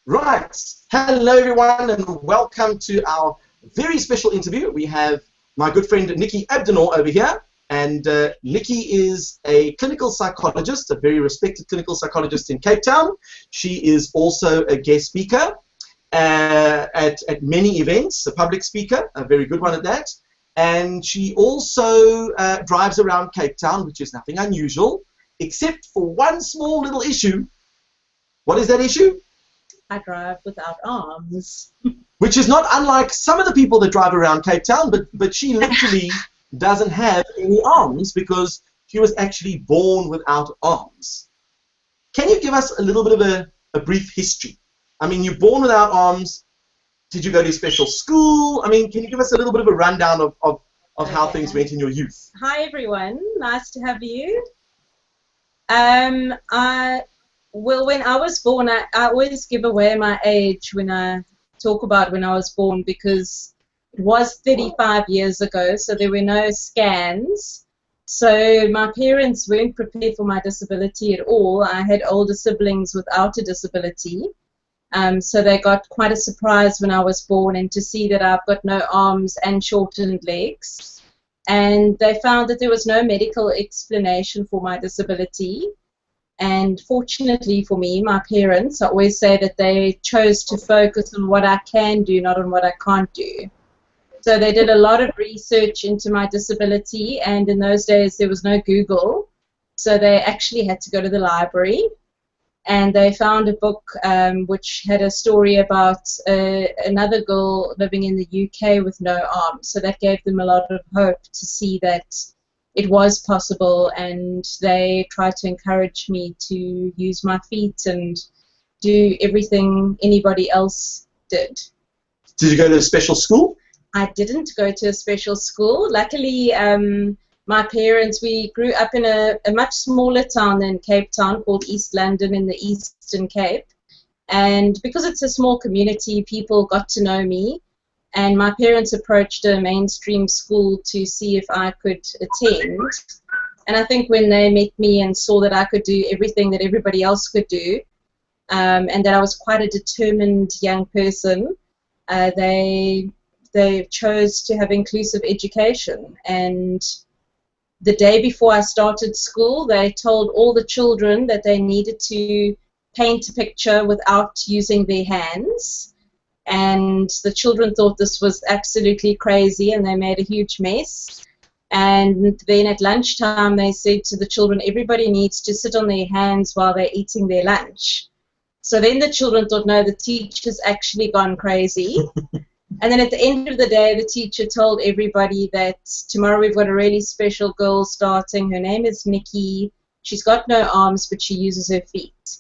Right. Hello, everyone, and welcome to our very special interview. We have my good friend Nicky Abdinor over here, and Nikki is a clinical psychologist, a very respected clinical psychologist in Cape Town. She is also a guest speaker at many events, a public speaker, a very good one at that. And she also drives around Cape Town, which is nothing unusual, except for one small little issue. What is that issue? I drive without arms. Which is not unlike some of the people that drive around Cape Town, but she literally doesn't have any arms because she was actually born without arms. Can you give us a little bit of a brief history? I mean, you're born without arms. Did you go to a special school? I mean, can you give us a little bit of a rundown of how things went in your youth? Hi, everyone. Nice to have you. Well, when I was born, I always give away my age when I talk about when I was born because it was 35 years ago, so there were no scans. So my parents weren't prepared for my disability at all. I had older siblings without a disability. So they got quite a surprise when I was born, and to see that I've got no arms and shortened legs. And they found that there was no medical explanation for my disability. And fortunately for me, my parents, I always say that they chose to focus on what I can do, not on what I can't do. So they did a lot of research into my disability, and in those days there was no Google. So they actually had to go to the library, and they found a book which had a story about another girl living in the UK with no arms. So that gave them a lot of hope to see that it was possible, and they tried to encourage me to use my feet and do everything anybody else did. Did you go to a special school? I didn't go to a special school. Luckily, my parents, we grew up in a much smaller town than Cape Town called East London in the Eastern Cape. And because it's a small community, people got to know me. And my parents approached a mainstream school to see if I could attend. And I think when they met me and saw that I could do everything that everybody else could do, and that I was quite a determined young person, they chose to have inclusive education. And the day before I started school, they told all the children that they needed to paint a picture without using their hands. And the children thought this was absolutely crazy, and they made a huge mess. And then at lunchtime they said to the children, everybody needs to sit on their hands while they're eating their lunch. So then the children thought, no, the teacher's actually gone crazy. And then at the end of the day, the teacher told everybody that tomorrow we've got a really special girl starting. Her name is Nikki. She's got no arms, but she uses her feet.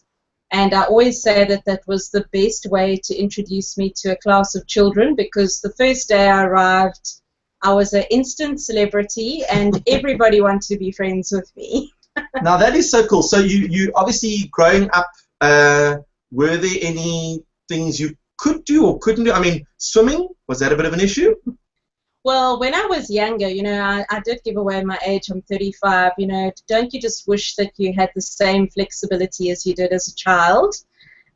And I always say that that was the best way to introduce me to a class of children, because the first day I arrived, I was an instant celebrity, and everybody wanted to be friends with me. Now, that is so cool. So you obviously, growing up, were there any things you could do or couldn't do? I mean, swimming, was that a bit of an issue? Well, when I was younger, you know, I did give away my age. I'm 35. You know, don't you just wish that you had the same flexibility as you did as a child?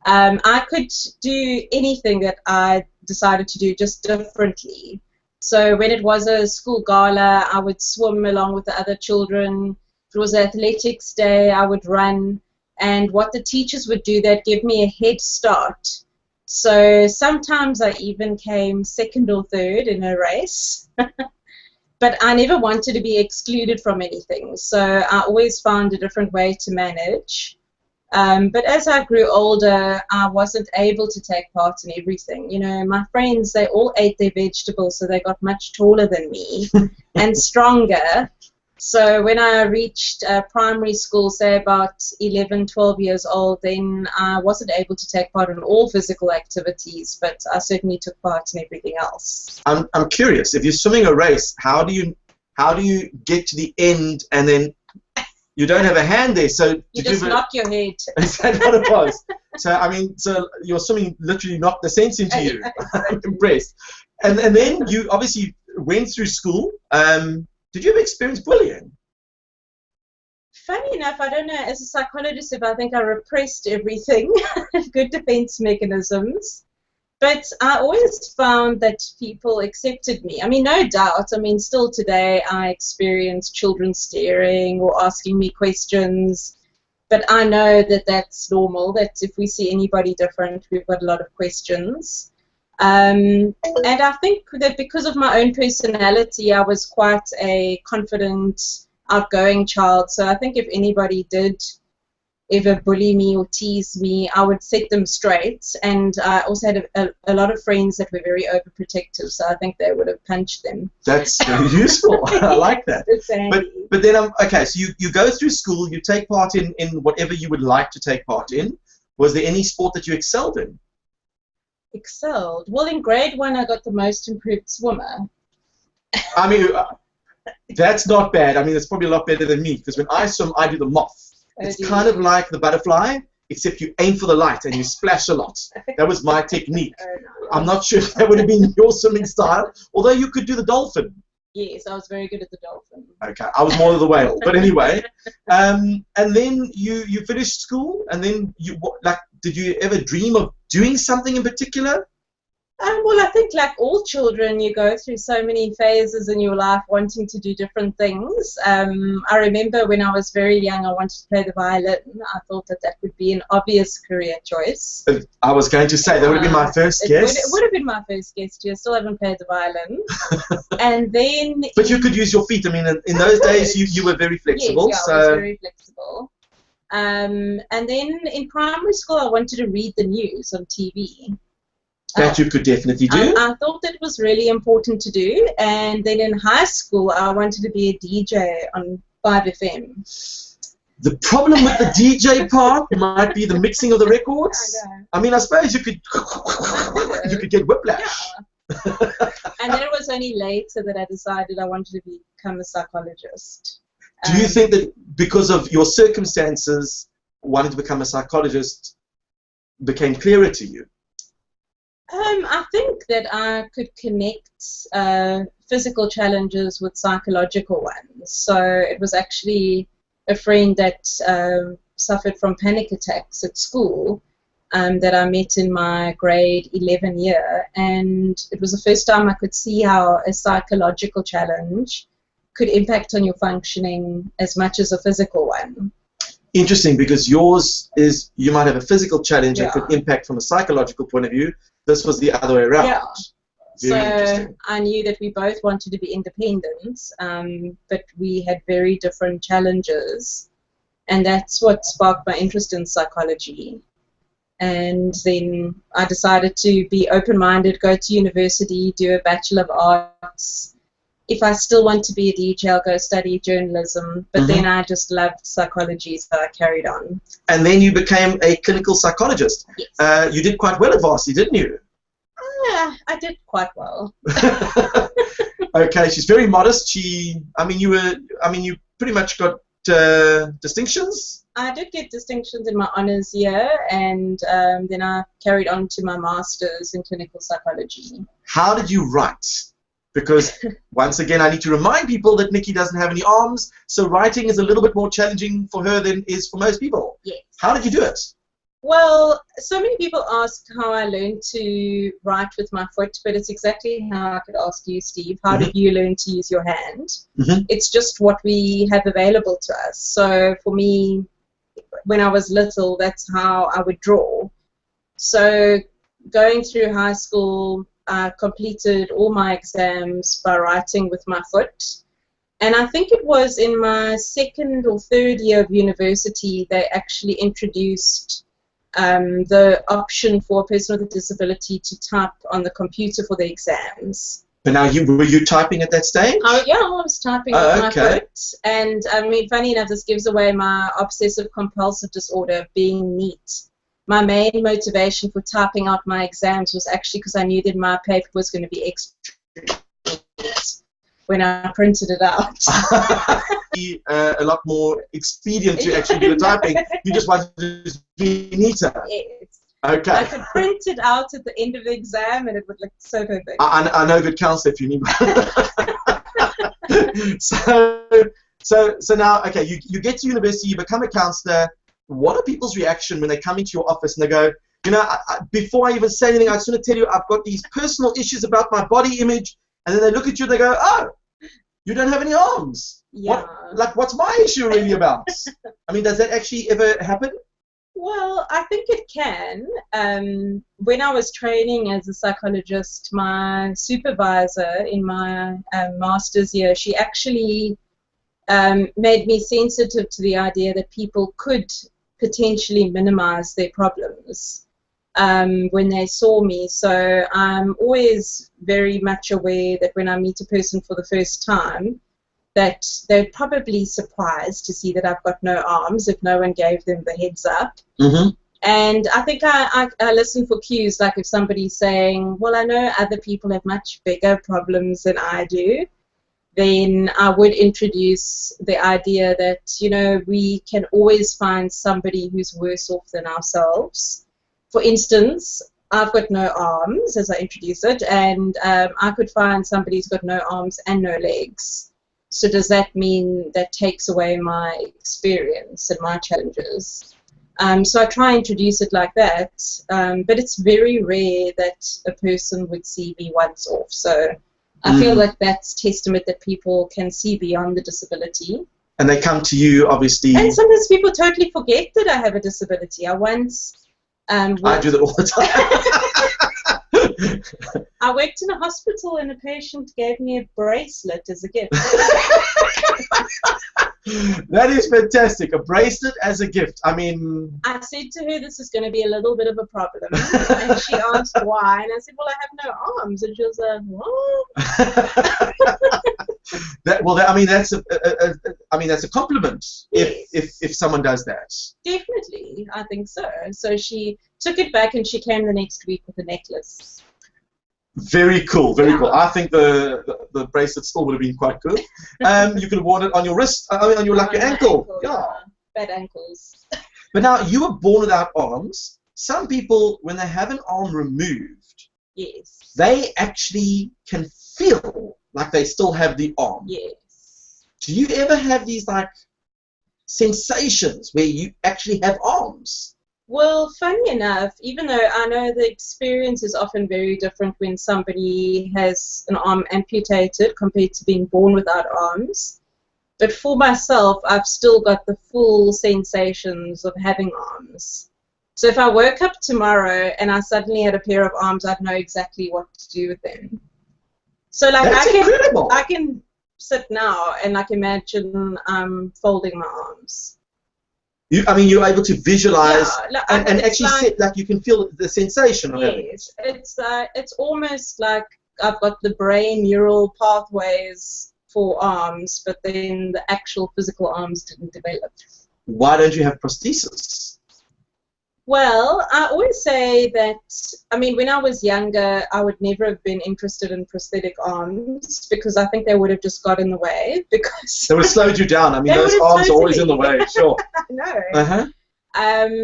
I could do anything that I decided to do, just differently. So when it was a school gala, I would swim along with the other children. If it was athletics day, I would run. And what the teachers would do, they'd give me a head start. So sometimes I even came second or third in a race, but I never wanted to be excluded from anything. So I always found a different way to manage. But as I grew older, I wasn't able to take part in everything. You know, my friends, they all ate their vegetables, so they got much taller than me and stronger. So when I reached primary school, say about 11, 12 years old, then I wasn't able to take part in all physical activities, but I certainly took part in everything else. I'm curious, if you're swimming a race, how do you get to the end and then you don't have a hand there? So you just knock your head. Is that what it was? So I mean, so your swimming literally knocked the sense into you. I'm impressed. And then you obviously went through school. Did you ever experience bullying? Funny enough, I don't know, as a psychologist, if I think I repressed everything, good defense mechanisms. But I always found that people accepted me. I mean, no doubt. I mean, still today I experience children staring or asking me questions. But I know that that's normal, that if we see anybody different, we've got a lot of questions. And I think that because of my own personality, I was quite a confident, outgoing child. So I think if anybody did ever bully me or tease me, I would set them straight. And I also had a lot of friends that were very overprotective, so I think they would have punched them. That's very useful. I like that. But then, okay, so you go through school, you take part in whatever you would like to take part in. Was there any sport that you excelled in? Excelled? Well, in grade 1, I got the most improved swimmer. I mean, that's not bad. I mean, it's probably a lot better than me, because when I swim, I do the moth. It's kind of like the butterfly, except you aim for the light and you splash a lot. That was my technique. I'm not sure if that would have been your swimming style, although you could do the dolphin. Yes, I was very good at the dolphin. Okay, I was more of the whale. But anyway, and then you finished school, and then did you ever dream of doing something in particular? Well, I think like all children, you go through so many phases in your life wanting to do different things. I remember when I was very young, I wanted to play the violin. I thought that would be an obvious career choice. I was going to say, that would have been my first guess. It would have been my first guess, too. I still haven't played the violin. And then... But you could use your feet. I mean, in those days, you were very flexible. Yes, I was very flexible. And then in primary school, I wanted to read the news on TV. That you could definitely do. I thought that was really important to do. And then in high school, I wanted to be a DJ on 5FM. The problem with the DJ part might be the mixing of the records. I mean, I suppose you could get whiplash. Yeah. And then it was only later that I decided I wanted to become a psychologist. Do you think that because of your circumstances, wanting to become a psychologist became clearer to you? I think that I could connect physical challenges with psychological ones. So it was actually a friend that suffered from panic attacks at school that I met in my grade 11 year. And it was the first time I could see how a psychological challenge could impact on your functioning as much as a physical one. Interesting, because yours is, you might have a physical challenge that could impact from a psychological point of view. This was the other way around. Yeah. So I knew that we both wanted to be independent, but we had very different challenges. And that's what sparked my interest in psychology. And then I decided to be open-minded, go to university, do a Bachelor of Arts. If I still want to be a DJ, I'll go study journalism. But then I just loved psychology, so I carried on. And then you became a clinical psychologist. Yes. You did quite well at Varsity, didn't you? I did quite well. Okay, she's very modest. You pretty much got distinctions. I did get distinctions in my honours year, and then I carried on to my master's in clinical psychology. How did you write? Because, once again, I need to remind people that Nikki doesn't have any arms, so writing is a little bit more challenging for her than is for most people. Yes. How did you do it? Well, so many people ask how I learned to write with my foot, but it's exactly how I could ask you, Steve. How did you learn to use your hand? It's just what we have available to us. So for me, when I was little, that's how I would draw. So going through high school, I completed all my exams by writing with my foot. And I think it was in my second or third year of university they actually introduced the option for a person with a disability to type on the computer for the exams. But now, were you typing at that stage? Oh, yeah, I was typing with my foot. And I mean, funny enough, this gives away my obsessive-compulsive disorder of being neat. My main motivation for typing out my exams was actually because I knew that my paper was going to be extra neat when I printed it out. A lot more expedient to actually do the typing. You just wanted to be neater. Yes. Okay. I could print it out at the end of the exam and it would look so perfect. I know good counsel if you need one. So now, okay, you get to university, you become a counselor. What are people's reaction when they come into your office and they go, you know, before I even say anything, I just want to tell you I've got these personal issues about my body image, and then they look at you and they go, oh, you don't have any arms. Yeah. What's my issue really about? I mean, does that actually ever happen? Well, I think it can. When I was training as a psychologist, my supervisor in my master's year, she actually made me sensitive to the idea that people could potentially minimize their problems when they saw me. So I'm always very much aware that when I meet a person for the first time, that they're probably surprised to see that I've got no arms if no one gave them the heads up. Mm-hmm. And I think I listen for cues, like if somebody's saying, well, I know other people have much bigger problems than I do, then I would introduce the idea that, you know, we can always find somebody who's worse off than ourselves. For instance, I've got no arms, as I introduce it, and I could find somebody who's got no arms and no legs. So does that mean that takes away my experience and my challenges? So I try and introduce it like that, but it's very rare that a person would see me once off. So I feel like that's testament that people can see beyond the disability. And they come to you, obviously. And sometimes people totally forget that I have a disability. I once... I do that all the time. I worked in a hospital and a patient gave me a bracelet as a gift. That is fantastic. A bracelet as a gift. I mean... I said to her, this is going to be a little bit of a problem. And she asked why. And I said, well, I have no arms. And she was like, what? I mean, that's a compliment. Yes. If someone does that. Definitely, I think so. So she took it back and she came the next week with a necklace. Very cool, very cool. I think the bracelet still would have been quite good. You could have worn it on your wrist, on your ankle. Yeah. Bad ankles. But now, you were born without arms. Some people, when they have an arm removed, yes, they actually can feel like they still have the arm. Yes. Do you ever have these like sensations where you actually have arms? Well, funny enough, even though I know the experience is often very different when somebody has an arm amputated compared to being born without arms, but for myself, I've still got the full sensations of having arms. So if I woke up tomorrow and I suddenly had a pair of arms, I'd know exactly what to do with them. So like I can sit now and like imagine folding my arms. You're able to visualize and actually like, like you can feel the sensation of it. Yes, it's almost like I've got the brain neural pathways for arms, but then the actual physical arms didn't develop. Why don't you have prosthesis? Well, I always say that, I mean, when I was younger, I would never have been interested in prosthetic arms because I think they would have just got in the way. Because they would have slowed you down. I mean, those arms are always in the way, sure. I know. Uh-huh.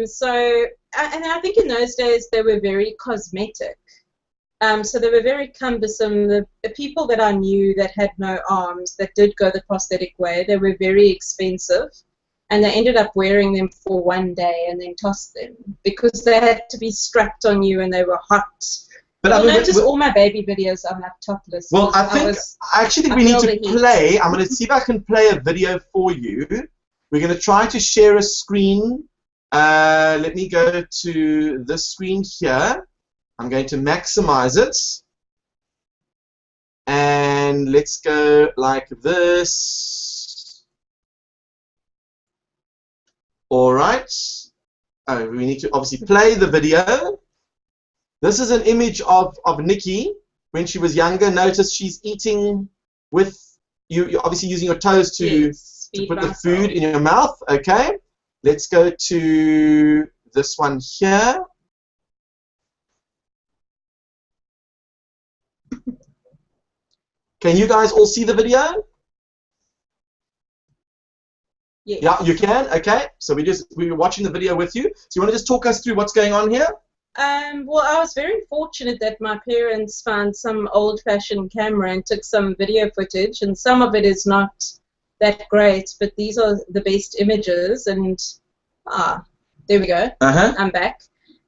So, and I think in those days they were very cosmetic. So they were very cumbersome. The people that I knew that had no arms, that did go the prosthetic way, they were very expensive. And they ended up wearing them for one day and then tossed them because they had to be strapped on you and they were hot. But I mean, notice all my baby videos, I'm like topless. Well, I actually think we need to play. I'm going to see if I can play a video for you. We're going to try to share a screen. Let me go to this screen here. I'm going to maximize it. And let's go like this. Alright, we need to obviously play the video. This is an image of Nikki when she was younger. Notice she's eating with, you're obviously using your toes to put the food in your mouth. Okay, let's go to this one here. Can you guys all see the video? Yes. Yeah, you can. Okay, so we were watching the video with you. So you want to just talk us through what's going on here? Well, I was very fortunate that my parents found some old-fashioned camera and took some video footage, and some of it is not that great, but these are the best images, and there we go. I'm back.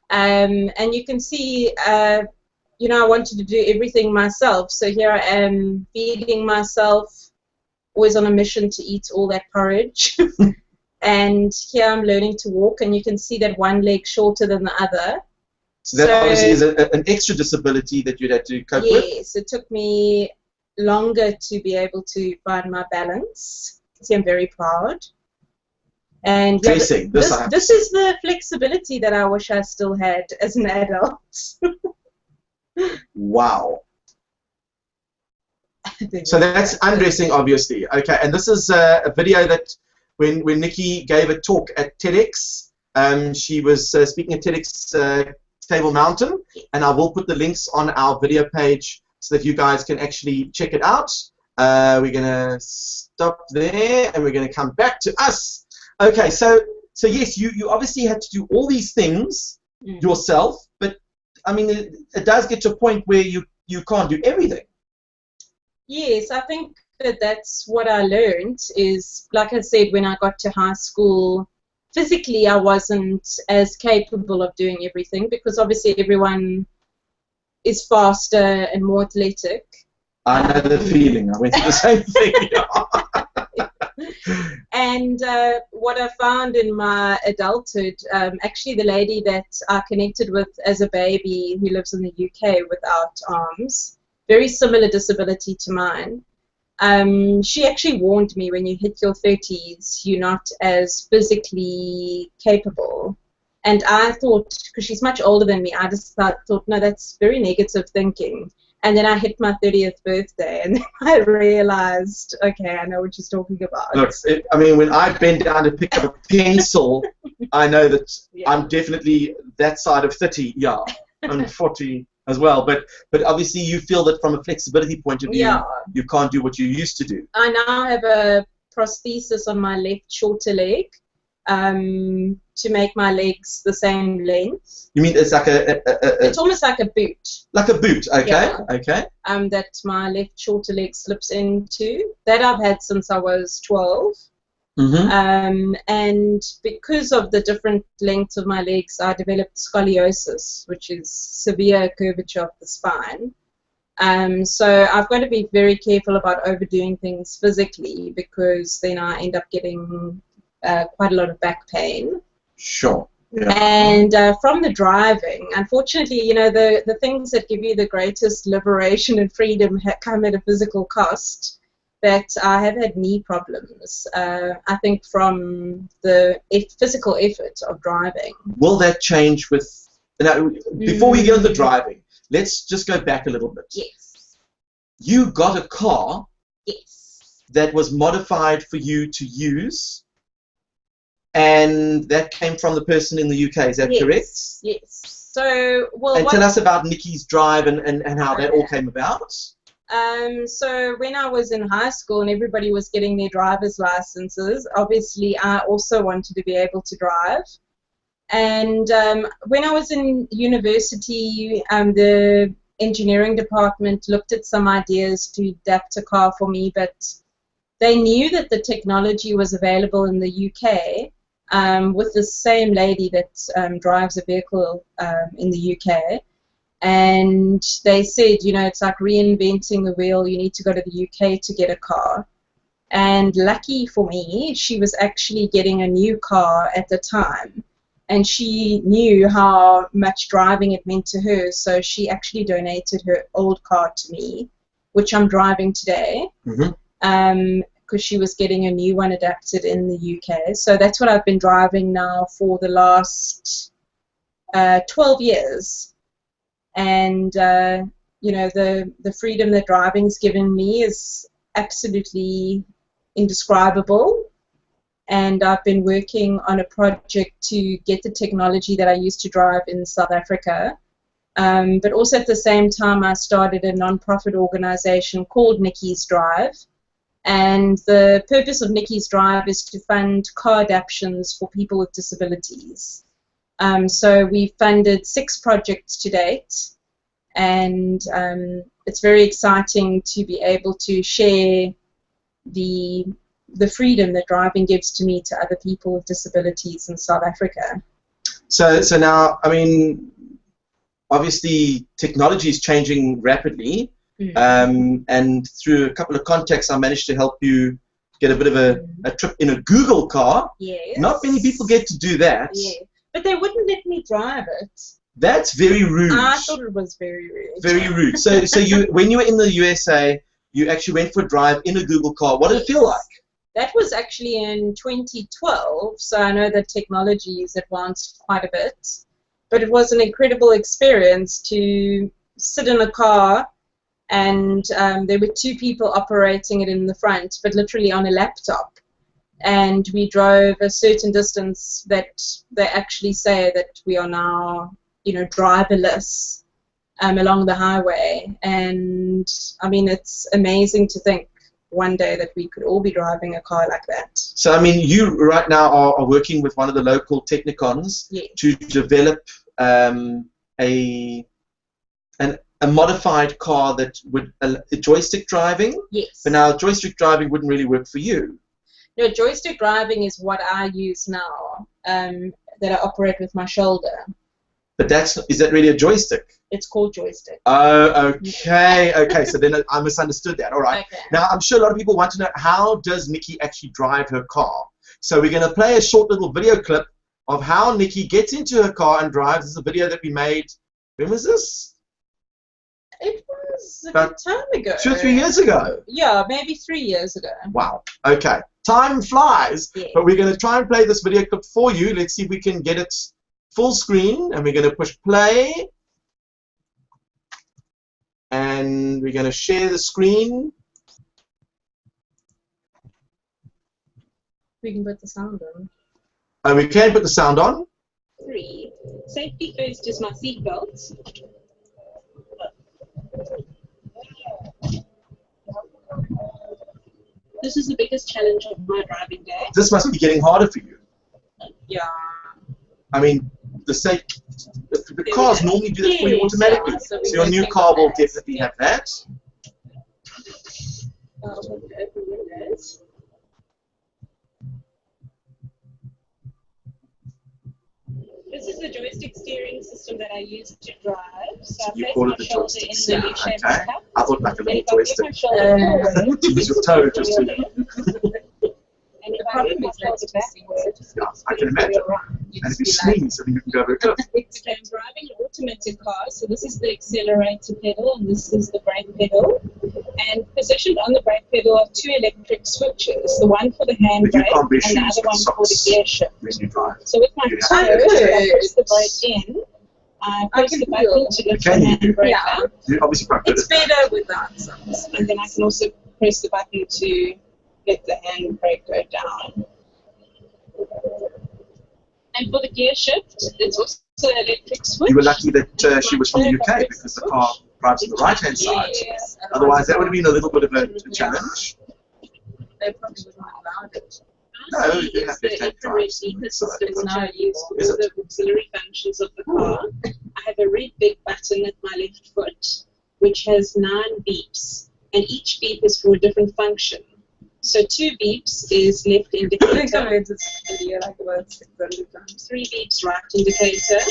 And you can see, you know, I wanted to do everything myself, so here I am feeding myself, always on a mission to eat all that porridge. And here I'm learning to walk, and you can see that one leg shorter than the other. So that obviously is an extra disability that you'd had to cope with? Yes, it took me longer to be able to find my balance. See, I'm very proud. And yeah, this is the flexibility that I wish I still had as an adult. Wow. So that's undressing, obviously. Okay, and this is a video that when Nikki gave a talk at TEDx, she was speaking at TEDx Table Mountain, and I will put the links on our video page so that you guys can actually check it out. We're going to stop there, and we're going to come back to us. Okay, so yes, you obviously had to do all these things yourself, but I mean, it does get to a point where you can't do everything. Yes, I think that's what I learned is, like I said, when I got to high school, physically I wasn't as capable of doing everything because obviously everyone is faster and more athletic. I know the feeling. I went through the same thing. And what I found in my adulthood, actually the lady that I connected with as a baby who lives in the UK without arms, very similar disability to mine, she actually warned me, when you hit your 30s, you're not as physically capable. And I thought, because she's much older than me, I just thought, no, that's very negative thinking. And then I hit my 30th birthday, and then I realized, okay, I know what she's talking about. Look, I mean, when I bend down to pick up a pencil, I know that I'm definitely that side of 30. Yeah, I'm 40 as well. But obviously, you feel that from a flexibility point of view, you can't do what you used to do. I now have a prosthesis on my left shorter leg to make my legs the same length. You mean it's like it's almost like a boot. Like a boot, okay, yeah. Okay. That my left shorter leg slips into. That I've had since I was 12. And because of the different lengths of my legs, I developed scoliosis, which is severe curvature of the spine. So I've got to be very careful about overdoing things physically, because then I end up getting quite a lot of back pain. Sure. Yeah. And from the driving, unfortunately, you know, the things that give you the greatest liberation and freedom come at a physical cost. That I have had knee problems, I think, from the physical effort of driving. Will that change with... Now, before we get into driving, let's just go back a little bit. Yes. You got a car. Yes. That was modified for you to use, and that came from the person in the UK, is that correct? Yes. So, well... And tell us about Nikki's drive and how that all came about. So when I was in high school and everybody was getting their driver's licenses, obviously I also wanted to be able to drive. And when I was in university, the engineering department looked at some ideas to adapt a car for me, but they knew that the technology was available in the UK with the same lady that drives a vehicle in the UK. And they said, you know, it's like reinventing the wheel. You need to go to the UK to get a car. And lucky for me, she was actually getting a new car at the time. And she knew how much driving it meant to her. So she actually donated her old car to me, which I'm driving today, because she was getting a new one adapted in the UK. So that's what I've been driving now for the last 12 years. And, you know, the freedom that driving's given me is absolutely indescribable. And I've been working on a project to get the technology that I used to drive in South Africa. But also at the same time, I started a non-profit organization called Nicky's Drive. And the purpose of Nicky's Drive is to fund car adaptions for people with disabilities. So we funded 6 projects to date, and it's very exciting to be able to share the the freedom that driving gives to me to other people with disabilities in South Africa. So now, I mean, obviously technology is changing rapidly, and through a couple of contacts I managed to help you get a bit of a trip in a Google car. Yes. Not many people get to do that. Yeah. But they wouldn't let me drive it. That's very rude. I thought it was very rude. Very rude. So you, when you were in the USA, you actually went for a drive in a Google car. What did it feel like? That was actually in 2012, so I know that technology has advanced quite a bit. But it was an incredible experience to sit in a car, and there were 2 people operating it in the front, but literally on a laptop. And we drove a certain distance that they actually say that we are now, you know, driverless along the highway. And I mean, it's amazing to think one day that we could all be driving a car like that. So I mean, you right now are working with one of the local technicons to develop a modified car that would joystick driving. Yes. But now joystick driving wouldn't really work for you. No, joystick driving is what I use now, that I operate with my shoulder. But is that really a joystick? It's called joystick. Oh, okay, okay. So then I misunderstood that. All right. Okay. Now I'm sure a lot of people want to know, how does Nikki actually drive her car? So we're going to play a short little video clip of how Nikki gets into her car and drives. This is a video that we made. When was this? It was a good time ago. 2 or 3 years ago. Yeah, maybe 3 years ago. Wow. Okay. Time flies. Yeah. But we're going to try and play this video clip for you. Let's see if we can get it full screen. And we're going to push play. And we're going to share the screen. We can put the sound on. And we can put the sound on. 3. Safety first is my seatbelt. This is the biggest challenge of my driving day. This must be getting harder for you. Yeah. I mean, the cars normally do that for you automatically. Yeah, so your new car will definitely have that. Open windows. This is the joystick steering system that I use to drive. So You I call place it the my shoulder joystick. in the Okay. U-shaped cup. I thought like a And little if I move joystick. my shoulder forward, To use your toe just to. and if I move my shoulder backwards, Yeah, I can imagine. And if you sneeze, I mean, you can go very good. okay, I'm driving an automatic car, so this is the accelerator pedal and this is the brake pedal. And positioned on the brake pedal are 2 electric switches, the one for the But you handbrake can't be and the shoes other with one for the socks gear shift. when you drive. So with my You toe, have to- I press the brake in, I press the button to lift the Can you? handbrake up, You're obviously quite good it's at that. better without socks. And then I can also press the button to let the handbrake go down. And for the gear shift, it's also an electric switch. You were lucky that she was from the UK because the car drives on the right-hand side. Yes. Otherwise, that would have been a little bit of a challenge. They probably wouldn't have allowed it. No, you have the left-hand infrared drive. beeper So system is now used for Is all the auxiliary functions of the car. I have a red big button at my left foot, which has 9 beeps, and each beep is for a different function. So 2 beeps is left indicator. I made this video like about 600 times. 3 beeps right indicator.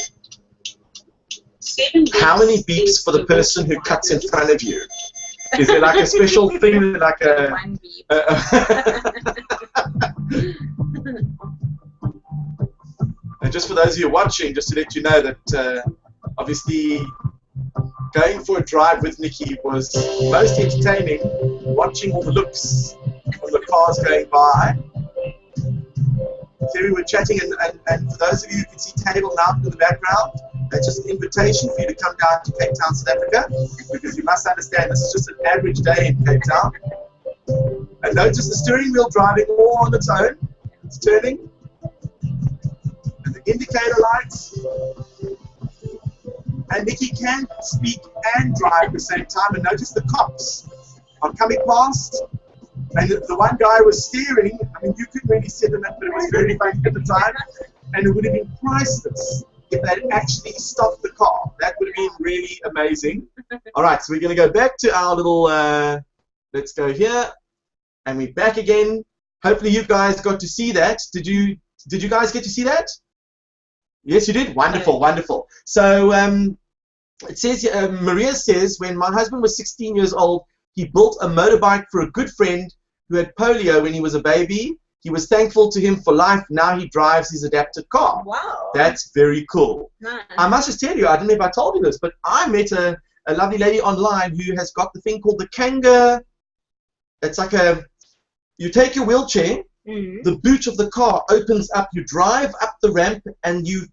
7 beeps. How many beeps is for the person who cuts in front of you? Is there like a special thing, like a... 1 beep. And just for those of you watching, just to let you know that obviously going for a drive with Nikki was most entertaining, watching all the looks of the cars going by. So we were chatting, and for those of you who can see Table Mountain in the background, that's just an invitation for you to come down to Cape Town, South Africa, because you must understand this is just an average day in Cape Town. And notice the steering wheel driving all on its own. It's turning. And the indicator lights. And Nikki can speak and drive at the same time. And notice the cops are coming past. And the one guy was steering. I mean, you couldn't really see them, but it was very funny at the time. And it would have been priceless if they'd actually stopped the car. That would have been really amazing. All right, so we're going to go back to our little, let's go here. And we're back again. hopefully you guys got to see that. Did you guys get to see that? Yes, you did. Wonderful, wonderful. So it says, Maria says, when my husband was 16 years old, he built a motorbike for a good friend who had polio when he was a baby. He was thankful to him for life. Now he drives his adapted car. Wow. That's very cool. Nice. I must just tell you, I don't know if I told you this, but I met a lovely lady online who has got the thing called the Kanga. It's like you take your wheelchair, the boot of the car opens up, you drive up the ramp, and you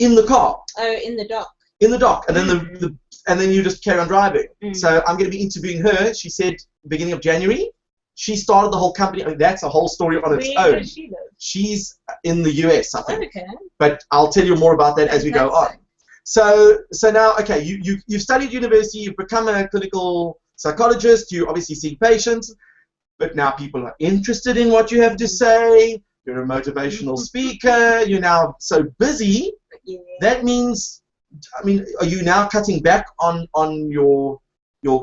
in the car. Oh, in the dock. In the dock, and then and then you just carry on driving. So I'm going to be interviewing her. She said beginning of January. She started the whole company. I mean, that's a whole story on its own. Where does she live? She's in the US, I think. Okay. But I'll tell you more about that as we go on. So now, okay, you've studied university, you've become a clinical psychologist, you obviously see patients, but now people are interested in what you have to say. You're a motivational speaker. You're now so busy. Yeah. That means, I mean, are you now cutting back on your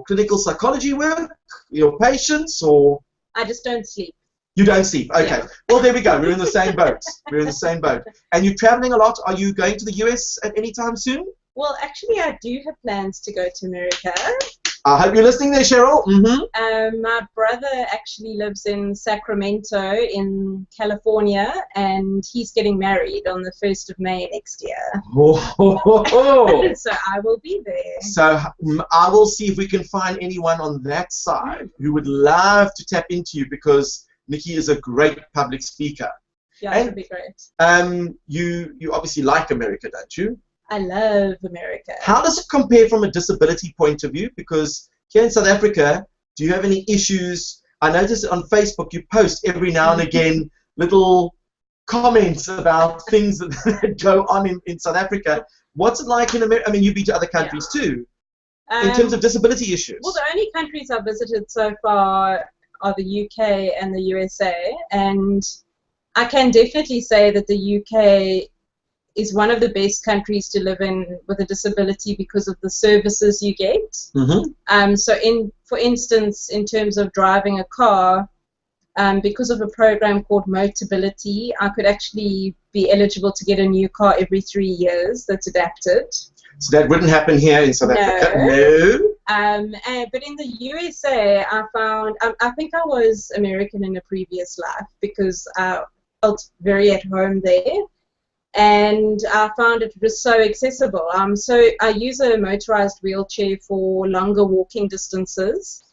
clinical psychology work, your patients, or? I just don't sleep. You don't sleep. Okay. Yeah. Well, there we go. We're in the same boat. We're in the same boat. And you're traveling a lot. Are you going to the US at any time soon? Well, actually, I do have plans to go to America. I hope you're listening there, Cheryl. My brother actually lives in Sacramento in California, and he's getting married on the 1st of May next year. So I will be there. So I will see if we can find anyone on that side who would love to tap into you, because Nikki is a great public speaker. Yeah, that would be great. You obviously like America, don't you? I love America. How does it compare from a disability point of view? Because here in South Africa, do you have any issues? I notice on Facebook you post every now and again little comments about things that go on in South Africa. What's it like in America? I mean, you've been to other countries too. In terms of disability issues. Well, the only countries I've visited so far are the UK and the USA, and I can definitely say that the UK is one of the best countries to live in with a disability because of the services you get. So for instance, in terms of driving a car, because of a program called Motability, I could actually be eligible to get a new car every 3 years that's adapted. So that wouldn't happen here in South Africa? No. But in the USA, I found, I think I was American in a previous life because I felt very at home there. And I found it was so accessible. So I use a motorized wheelchair for longer walking distances.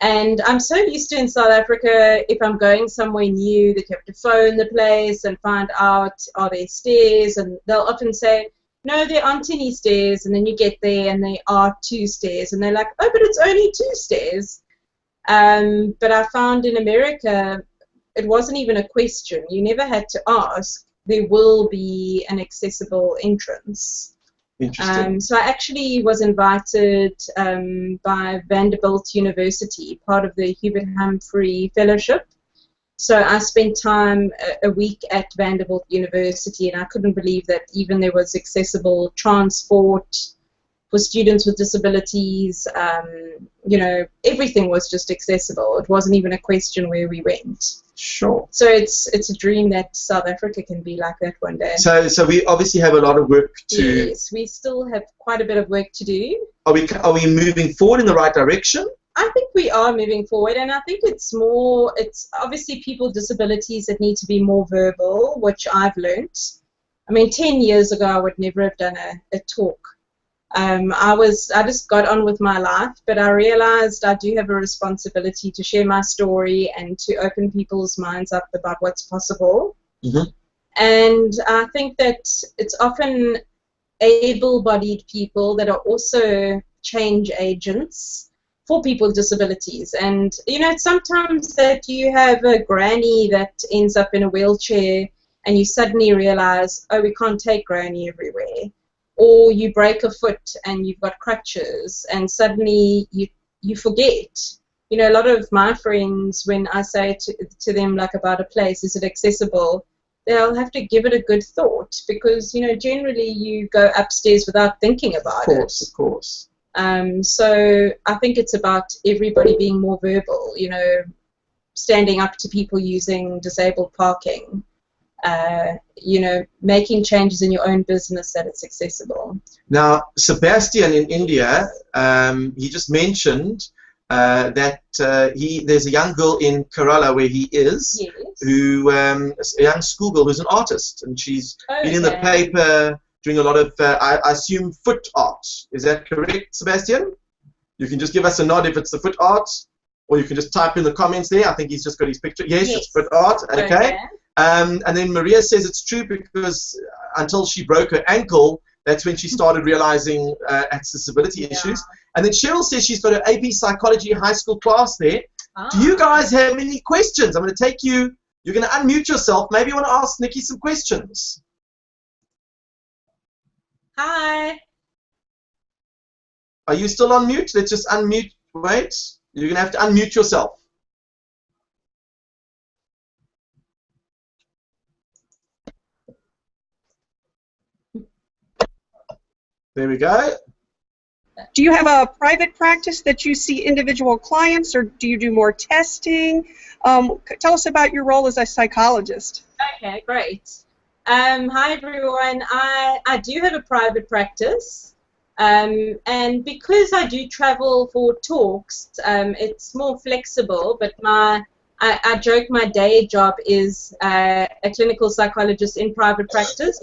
And I'm so used to in South Africa, if I'm going somewhere new, that you have to phone the place and find out, are there stairs? And they'll often say, no, there aren't any stairs. And then you get there and there are 2 stairs. And they're like, oh, but it's only 2 stairs. But I found in America, it wasn't even a question. You never had to ask. There will be an accessible entrance. Interesting. So I actually was invited by Vanderbilt University, part of the Hubert Humphrey Fellowship. So I spent time a week at Vanderbilt University, and I couldn't believe that even there was accessible transport for students with disabilities. You know, everything was just accessible. It wasn't even a question where we went. Sure. So it's a dream that South Africa can be like that one day. So we obviously have a lot of work to. Yes, we still have quite a bit of work to do. Are we moving forward in the right direction? I think we are moving forward, and I think it's obviously people with disabilities that need to be more verbal, which I've learnt. I mean, 10 years ago I would never have done a talk. I just got on with my life, but I realized I do have a responsibility to share my story and to open people's minds up about what's possible. And I think that it's often able-bodied people that are also change agents for people with disabilities. And you know, it's sometimes that you have a granny that ends up in a wheelchair and you suddenly realize, oh, we can't take granny everywhere. Or you break a foot and you've got crutches, and suddenly you forget. You know, a lot of my friends, when I say to them like about a place, is it accessible, they'll have to give it a good thought, because you know, generally you go upstairs without thinking about it. Of course. So I think it's about everybody being more verbal. You know, standing up to people using disabled parking. You know, making changes in your own business that it's accessible. Now, Sebastian in India, he just mentioned that there's a young girl in Kerala where he is, Yes. who a young schoolgirl who's an artist, and she's been in the Okay. paper doing a lot of, I assume, foot art. Is that correct, Sebastian? You can just give us a nod if it's the foot art, or you can just type in the comments there. I think he's just got his picture. Yes, Yes. it's foot art. Okay. And then Maria says it's true because until she broke her ankle, that's when she started realizing accessibility issues. And then Cheryl says she's got an AP Psychology high school class there. Do you guys have any questions? I'm going to take you. You're going to unmute yourself. Maybe you want to ask Nikki some questions. Hi. Are you still on mute? Let's just unmute. Wait. You're going to have to unmute yourself. There we go. Do you have a private practice that you see individual clients, or do you do more testing? Tell us about your role as a psychologist. Okay, great. Hi everyone. I do have a private practice, and because I do travel for talks, it's more flexible. But I joke my day job is a clinical psychologist in private practice.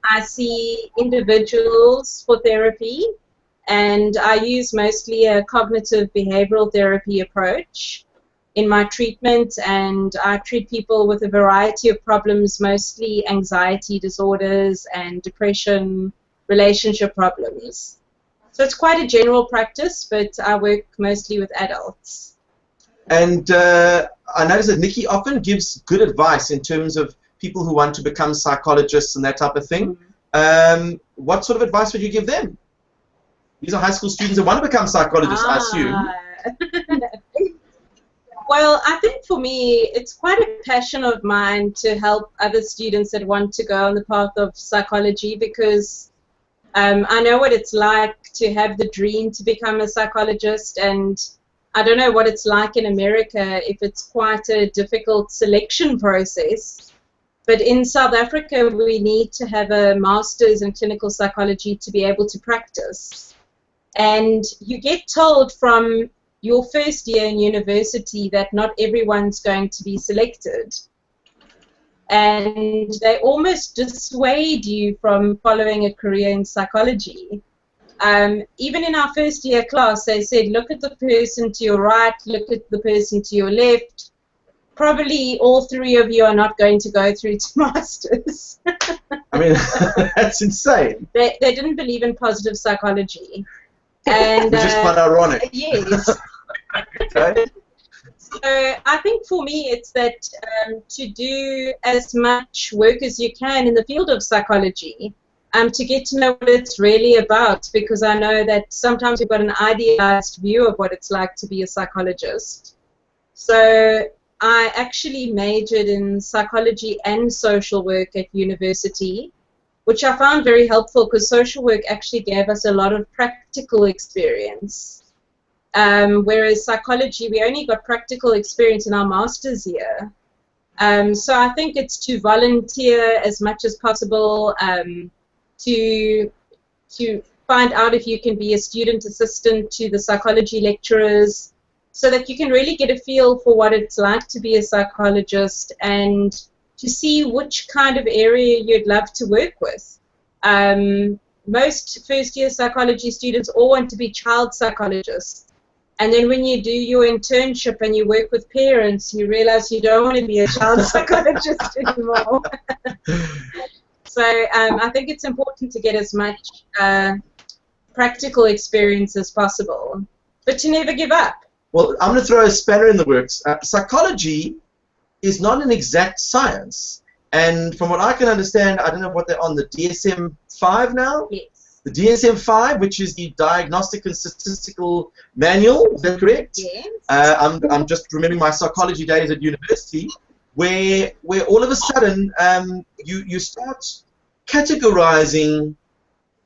I see individuals for therapy, and I use mostly a cognitive behavioral therapy approach in my treatment, and I treat people with a variety of problems, mostly anxiety disorders and depression, relationship problems. So it's quite a general practice, but I work mostly with adults. And I notice that Nikki often gives good advice in terms of people who want to become psychologists and that type of thing. What sort of advice would you give them? These are high school students that want to become psychologists, I assume. Well, I think for me, it's quite a passion of mine to help other students that want to go on the path of psychology, because I know what it's like to have the dream to become a psychologist, and I don't know what it's like in America, if it's quite a difficult selection process. But in South Africa, we need to have a master's in clinical psychology to be able to practice. And you get told from your first year in university that not everyone's going to be selected. And they almost dissuade you from following a career in psychology. Even in our first year class, they said, look at the person to your right, look at the person to your left. Probably all three of you are not going to go through to masters. I mean, that's insane. They didn't believe in positive psychology. And, which is quite ironic. Yes. Okay. So I think for me it's that to do as much work as you can in the field of psychology, to get to know what it's really about, because I know that sometimes we've got an idealized view of what it's like to be a psychologist. So I actually majored in psychology and social work at university, which I found very helpful because social work actually gave us a lot of practical experience. Whereas psychology, we only got practical experience in our master's year. So I think it's to volunteer as much as possible, to find out if you can be a student assistant to the psychology lecturers, so that you can really get a feel for what it's like to be a psychologist and to see which kind of area you'd love to work with. Most first-year psychology students all want to be child psychologists. And then when you do your internship and you work with parents, you realize you don't want to be a child psychologist anymore. So I think it's important to get as much practical experience as possible, but to never give up. Well, I'm going to throw a spanner in the works. Psychology is not an exact science. And from what I can understand, I don't know what they're on, the DSM-5 now? Yes. The DSM-5, which is the Diagnostic and Statistical Manual, is that correct? Yes. I'm just remembering my psychology days at university, where all of a sudden you start categorizing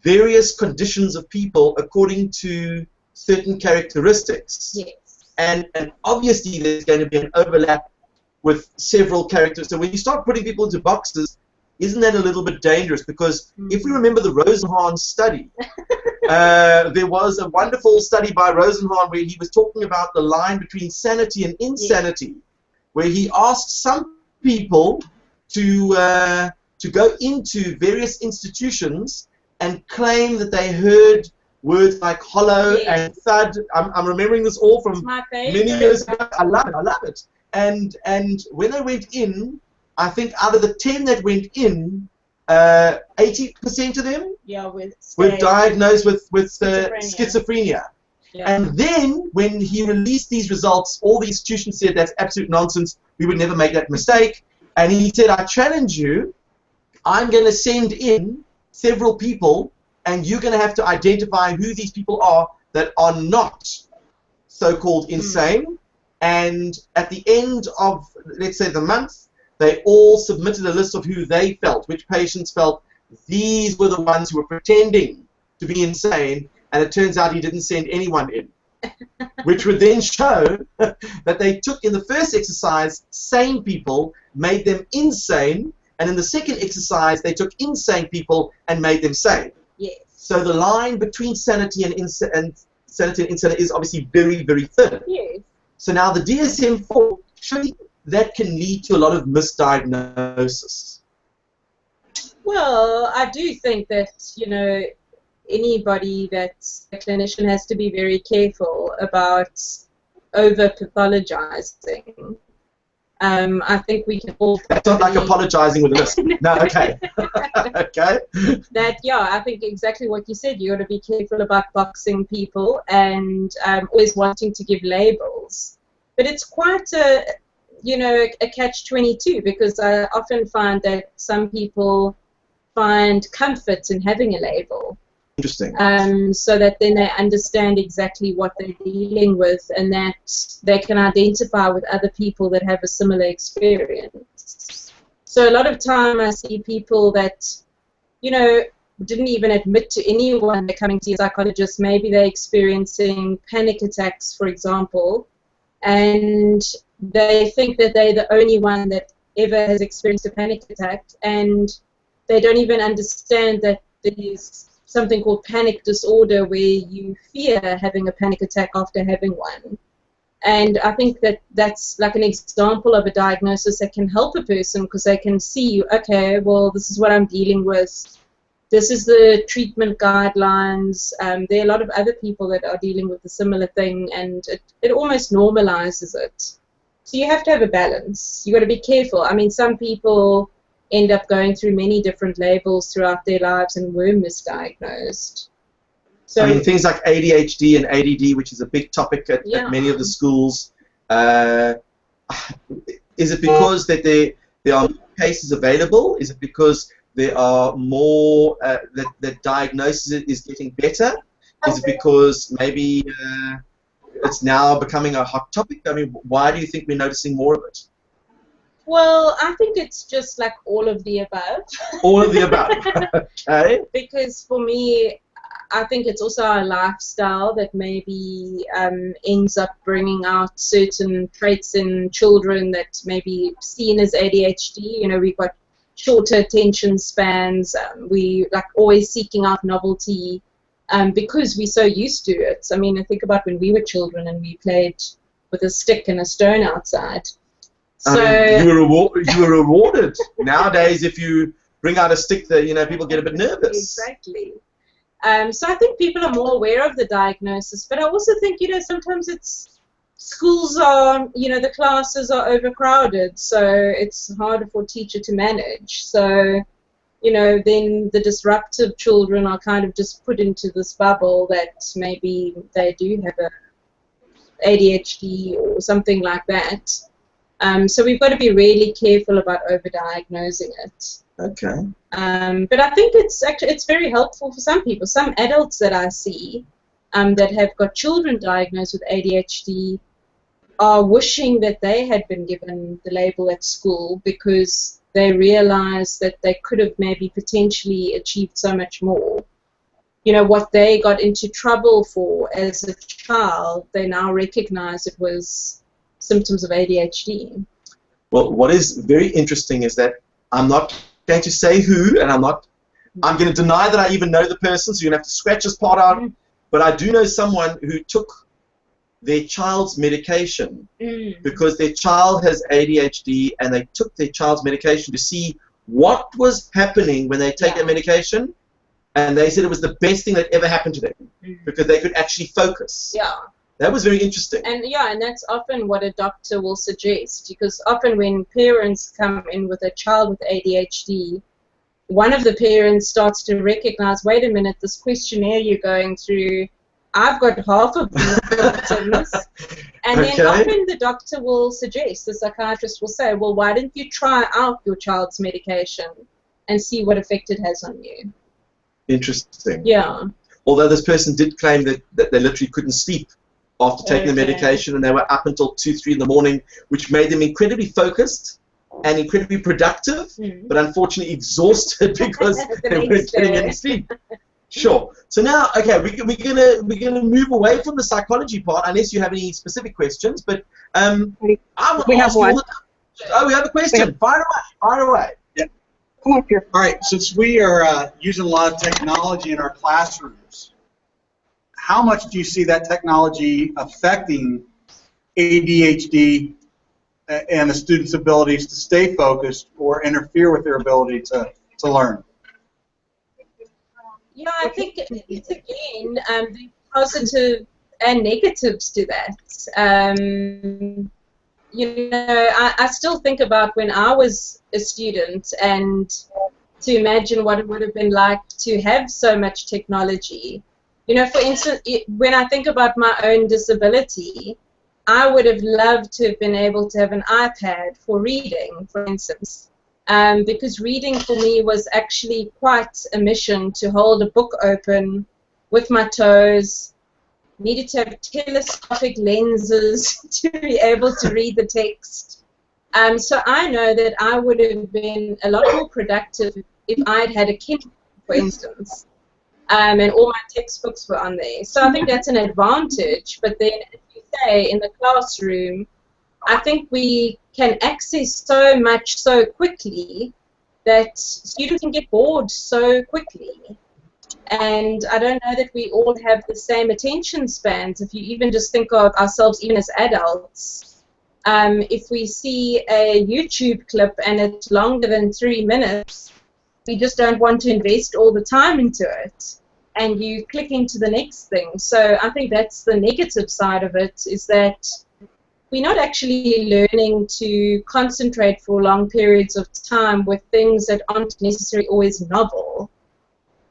various conditions of people according to certain characteristics. Yes. and obviously there's going to be an overlap with several characters. So when you start putting people into boxes, isn't that a little bit dangerous? Because if we remember the Rosenhan study, there was a wonderful study by Rosenhan where he was talking about the line between sanity and insanity, where he asked some people to go into various institutions and claim that they heard words like hollow and thud. I'm remembering this all from many years ago. I love it. And when they went in, I think out of the 10 that went in, 80% of them were diagnosed with schizophrenia. Yeah. And then when he released these results, all the institutions said that's absolute nonsense. We would never make that mistake. And he said, I challenge you. I'm going to send in several people, and you're going to have to identify who these people are that are not so-called insane. And at the end of, let's say, the month, they all submitted a list of who they felt, which patients felt these were the ones who were pretending to be insane, and it turns out he didn't send anyone in, which would then show that they took in the first exercise sane people, made them insane, and in the second exercise they took insane people and made them sane. Yes. So the line between sanity and insanity is obviously very, very thin. Yes. So now the DSM-4, surely that can lead to a lot of misdiagnosis. Well, I do think that, you know, anybody that's a clinician has to be very careful about over-pathologizing. I think we can all... That's not like apologizing with a list. No, okay. Okay. That, yeah, I think exactly what you said. You got to be careful about boxing people and always wanting to give labels. But it's quite a, you know, a catch-22, because I often find that some people find comfort in having a label. Interesting. So that then they understand exactly what they're dealing with, and that they can identify with other people that have a similar experience. So a lot of time I see people that, you know, didn't even admit to anyone they're coming to see a psychologist. Maybe they're experiencing panic attacks, for example, and they think that they're the only one that ever has experienced a panic attack, and they don't even understand that there's something called panic disorder where you fear having a panic attack after having one. And I think that that's like an example of a diagnosis that can help a person, because they can see, okay, well, this is what I'm dealing with. This is the treatment guidelines. There are a lot of other people that are dealing with a similar thing, and it almost normalizes it. So you have to have a balance. You've got to be careful. I mean, some people end up going through many different labels throughout their lives and were misdiagnosed. So, I mean, things like ADHD and ADD, which is a big topic at many of the schools. Is it because that there are cases available? Is it because there are more, that diagnosis is getting better? Is it because maybe it's now becoming a hot topic? I mean, why do you think we're noticing more of it? Well, I think it's just like all of the above. All of the above. Okay. Because for me, I think it's also our lifestyle that maybe ends up bringing out certain traits in children that may be seen as ADHD. You know, we've got shorter attention spans. We like always seeking out novelty because we're so used to it. I mean, I think about when we were children and we played with a stick and a stone outside. So I mean, you were rewarded. Nowadays, if you bring out a stick, that, you know, people get a bit nervous. Exactly. So I think people are more aware of the diagnosis, but I also think, you know, sometimes it's schools are, you know, the classes are overcrowded, so it's harder for a teacher to manage. So, you know, then the disruptive children are kind of just put into this bubble that maybe they do have a ADHD or something like that. So we've got to be really careful about overdiagnosing it. Okay. But I think it's very helpful for some people. Some adults that I see that have got children diagnosed with ADHD are wishing that they had been given the label at school, because they realize that they could have maybe potentially achieved so much more. what they got into trouble for as a child, they now recognize it was symptoms of ADHD. Well, what is very interesting is that I'm not going to say who, and I'm going to deny that I even know the person, so you're going to have to scratch this part out. But I do know someone who took their child's medication because their child has ADHD, and they took their child's medication to see what was happening when they take their medication, and they said it was the best thing that ever happened to them because they could actually focus. Yeah. That was very interesting. And that's often what a doctor will suggest, because often when parents come in with a child with ADHD, one of the parents starts to recognize, wait a minute, this questionnaire you're going through, I've got half of the symptoms. And then often the doctor will suggest, the psychiatrist will say, well, why didn't you try out your child's medication and see what effect it has on you? Interesting. Yeah. Although this person did claim that they literally couldn't sleep after taking the medication, and they were up until 2, 3 in the morning, which made them incredibly focused and incredibly productive, but unfortunately exhausted because they weren't getting any sleep. Sure. So now, okay, we're gonna move away from the psychology part, unless you have any specific questions. But we have one. We have a question. Fire away. Yeah. Come up here. All right. Since we are using a lot of technology in our classrooms, how much do you see that technology affecting ADHD and the students' abilities to stay focused or interfere with their ability to learn? Yeah, I think it's, again, the positive and negatives to that. I still think about when I was a student, and to imagine what it would have been like to have so much technology. For instance, when I think about my own disability, I would have loved to have been able to have an iPad for reading, for instance. Because reading for me was actually quite a mission, to hold a book open with my toes, needed to have telescopic lenses to be able to read the text. So I know that I would have been a lot more productive if I'd had a Kindle, for instance, and all my textbooks were on there. So I think that's an advantage, but then, as you say, in the classroom, I think we can access so much so quickly that students can get bored so quickly. And I don't know that we all have the same attention spans. If you even just think of ourselves, even as adults, if we see a YouTube clip and it's longer than 3 minutes, we just don't want to invest all the time into it, and you click into the next thing. So I think that's the negative side of it, is that we're not actually learning to concentrate for long periods of time with things that aren't necessarily always novel.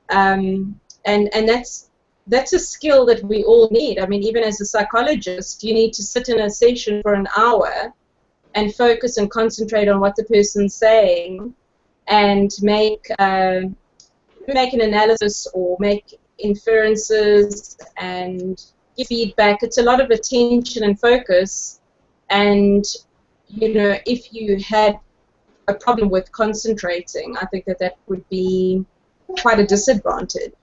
And that's a skill that we all need. I mean, even as a psychologist, you need to sit in a session for an hour and focus and concentrate on what the person's saying, and make an analysis or make inferences and give feedback. It's a lot of attention and focus. And, if you had a problem with concentrating, I think that would be quite a disadvantage.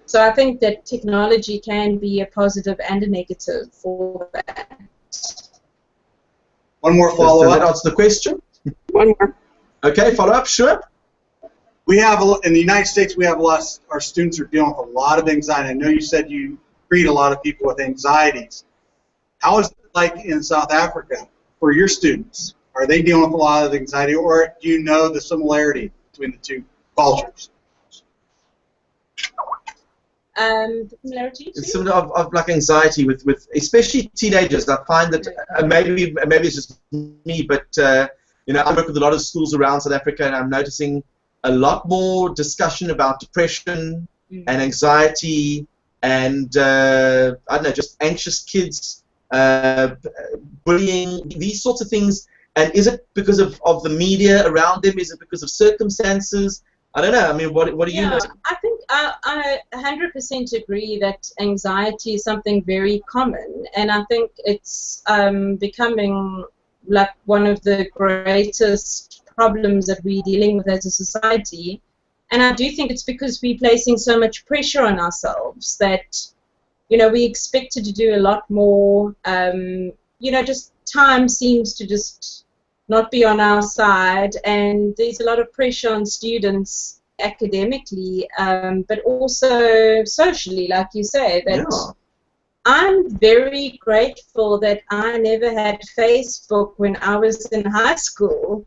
So I think that technology can be a positive and a negative for that. One more follow-up. Does that answer the question? One more. Okay, follow-up, sure. We have, in the United States, we have our students are dealing with a lot of anxiety. I know you said you treat a lot of people with anxieties. How is it like in South Africa for your students? Are they dealing with a lot of anxiety, or do you know the similarity between the two cultures? Similarities? It's sort of like anxiety with especially teenagers. I find that maybe it's just me, but I work with a lot of schools around South Africa, and I'm noticing a lot more discussion about depression and anxiety, and I don't know, just anxious kids, bullying, these sorts of things. And is it because of the media around them? Is it because of circumstances? I don't know. I mean, what do you know? I think I 100% agree that anxiety is something very common, and I think it's becoming like one of the greatest problems that we're dealing with as a society, And I do think it's because we're placing so much pressure on ourselves that, you know, we expected to do a lot more. You know, just time seems to just not be on our side, and there's a lot of pressure on students academically, but also socially, like you say. That I'm very grateful that I never had Facebook when I was in high school.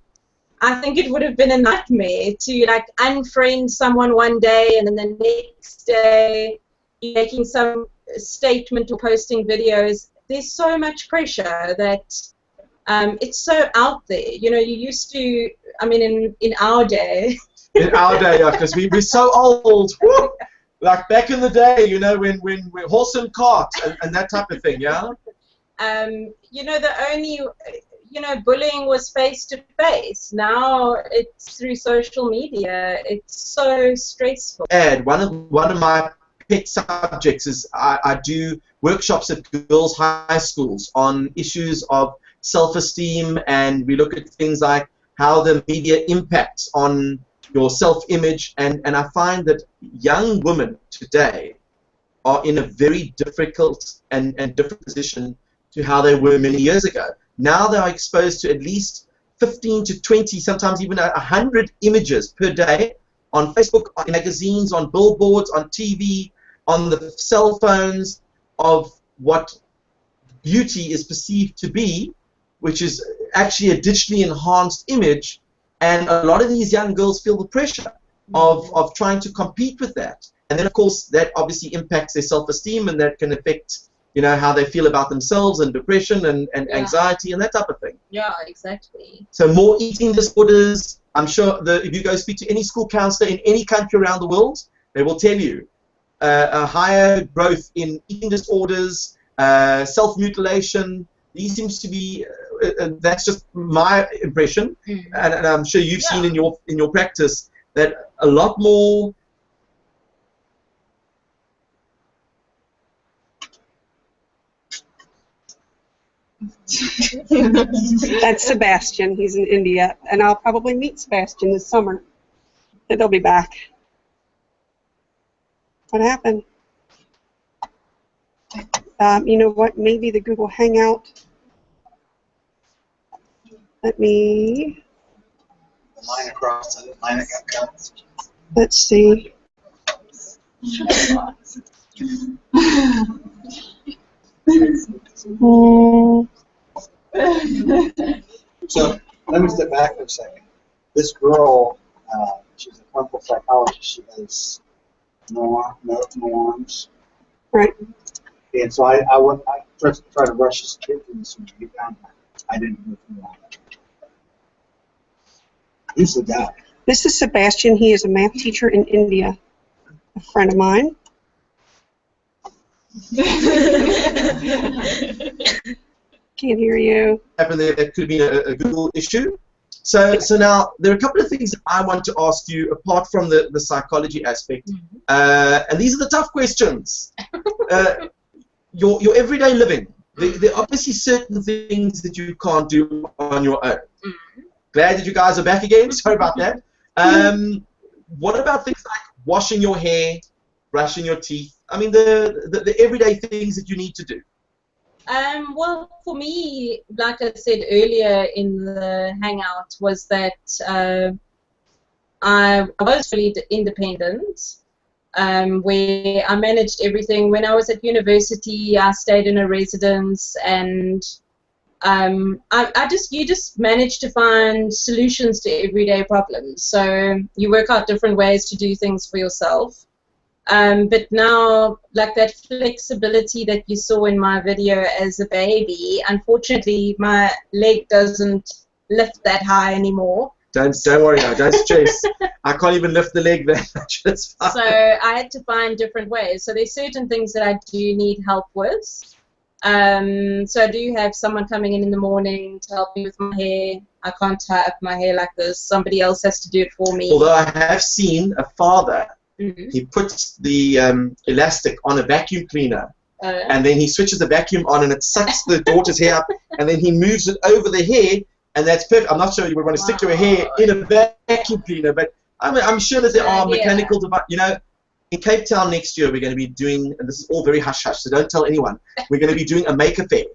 I think it would have been a nightmare to like unfriend someone one day and then the next day making some statement or posting videos. There's so much pressure that it's so out there. You know, you used to, I mean, in our day. In our day, yeah, because we're so old. Woo! Like back in the day, you know, when we're horse and cart and that type of thing, yeah? You know, the only, you know, bullying was face-to-face. Now it's through social media. It's so stressful. And one of my pet subjects is I do workshops at girls' high schools on issues of self-esteem, and we look at things like how the media impacts on your self-image, and I find that young women today are in a very difficult and different position to how they were many years ago. Now they are exposed to at least 15 to 20, sometimes even 100 images per day on Facebook, on magazines, on billboards, on TV, on the cell phones, of what beauty is perceived to be, which is actually a digitally enhanced image. And a lot of these young girls feel the pressure of trying to compete with that. And then, of course, that obviously impacts their self-esteem, and that can affect, you know, how they feel about themselves, and depression and anxiety and that type of thing. Yeah, exactly. So more eating disorders. I'm sure if you go speak to any school counselor in any country around the world, they will tell you a higher growth in eating disorders, self-mutilation. These seems to be, that's just my impression, and I'm sure you've seen in your practice that a lot more. That's Sebastian. He's in India, and I'll probably meet Sebastian this summer. They'll be back. What happened? You know what? Maybe the Google Hangout. Let me. The line across the line that got cut. Let's see. So let me step back for a second. This girl, she's a clinical psychologist. She has norms. Right. And so I tried to rush this kid through this when we found her. I didn't go through all that. Who's the guy? This is Sebastian. He is a math teacher in India, a friend of mine. Can't hear you. Happened there, that could be a Google issue. So now there are a couple of things that I want to ask you apart from the psychology aspect, and these are the tough questions. Your everyday living. There are obviously certain things that you can't do on your own. Glad that you guys are back again. Sorry about that. What about things like washing your hair, brushing your teeth? I mean, the everyday things that you need to do. Well, for me, like I said earlier in the hangout, was that I was really independent, where I managed everything. When I was at university, I stayed in a residence, and you just manage to find solutions to everyday problems. So you work out different ways to do things for yourself. But now, like that flexibility that you saw in my video as a baby, unfortunately, my leg doesn't lift that high anymore. Don't worry now, don't stress. I can't even lift the leg that much. That's fine. So I had to find different ways. So there's certain things that I do need help with. So I do have someone coming in the morning to help me with my hair. I can't tie up my hair like this. Somebody else has to do it for me. Although I have seen a father, he puts the elastic on a vacuum cleaner, and then he switches the vacuum on, and it sucks the daughter's hair up, and then he moves it over the hair, and that's perfect. I'm not sure you would want to stick your hair in a vacuum cleaner, but I mean, I'm sure that there are Yeah. mechanical devices. You know, in Cape Town next year, we're going to be doing, and this is all very hush-hush, so don't tell anyone, we're going to be doing a maker fair.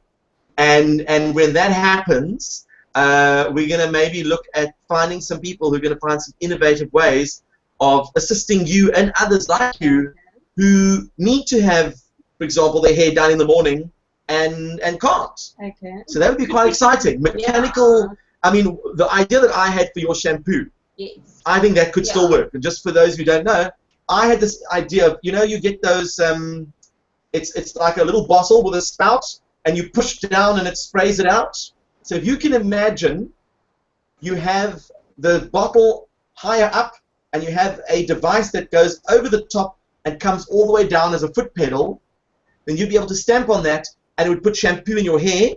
And when that happens, we're going to maybe look at finding some people who are going to find some innovative ways of assisting you and others like you who need to have, for example, their hair done in the morning and can't. Okay. So that would be quite exciting. Mechanical, I mean, the idea that I had for your shampoo, Yes. I think that could still work. And just for those who don't know, I had this idea of, you know, you get those, it's like a little bottle with a spout, and you push down and it sprays it out. So if you can imagine, you have the bottle higher up, and you have a device that goes over the top and comes all the way down as a foot pedal, then you'd be able to stamp on that, and it would put shampoo in your hair,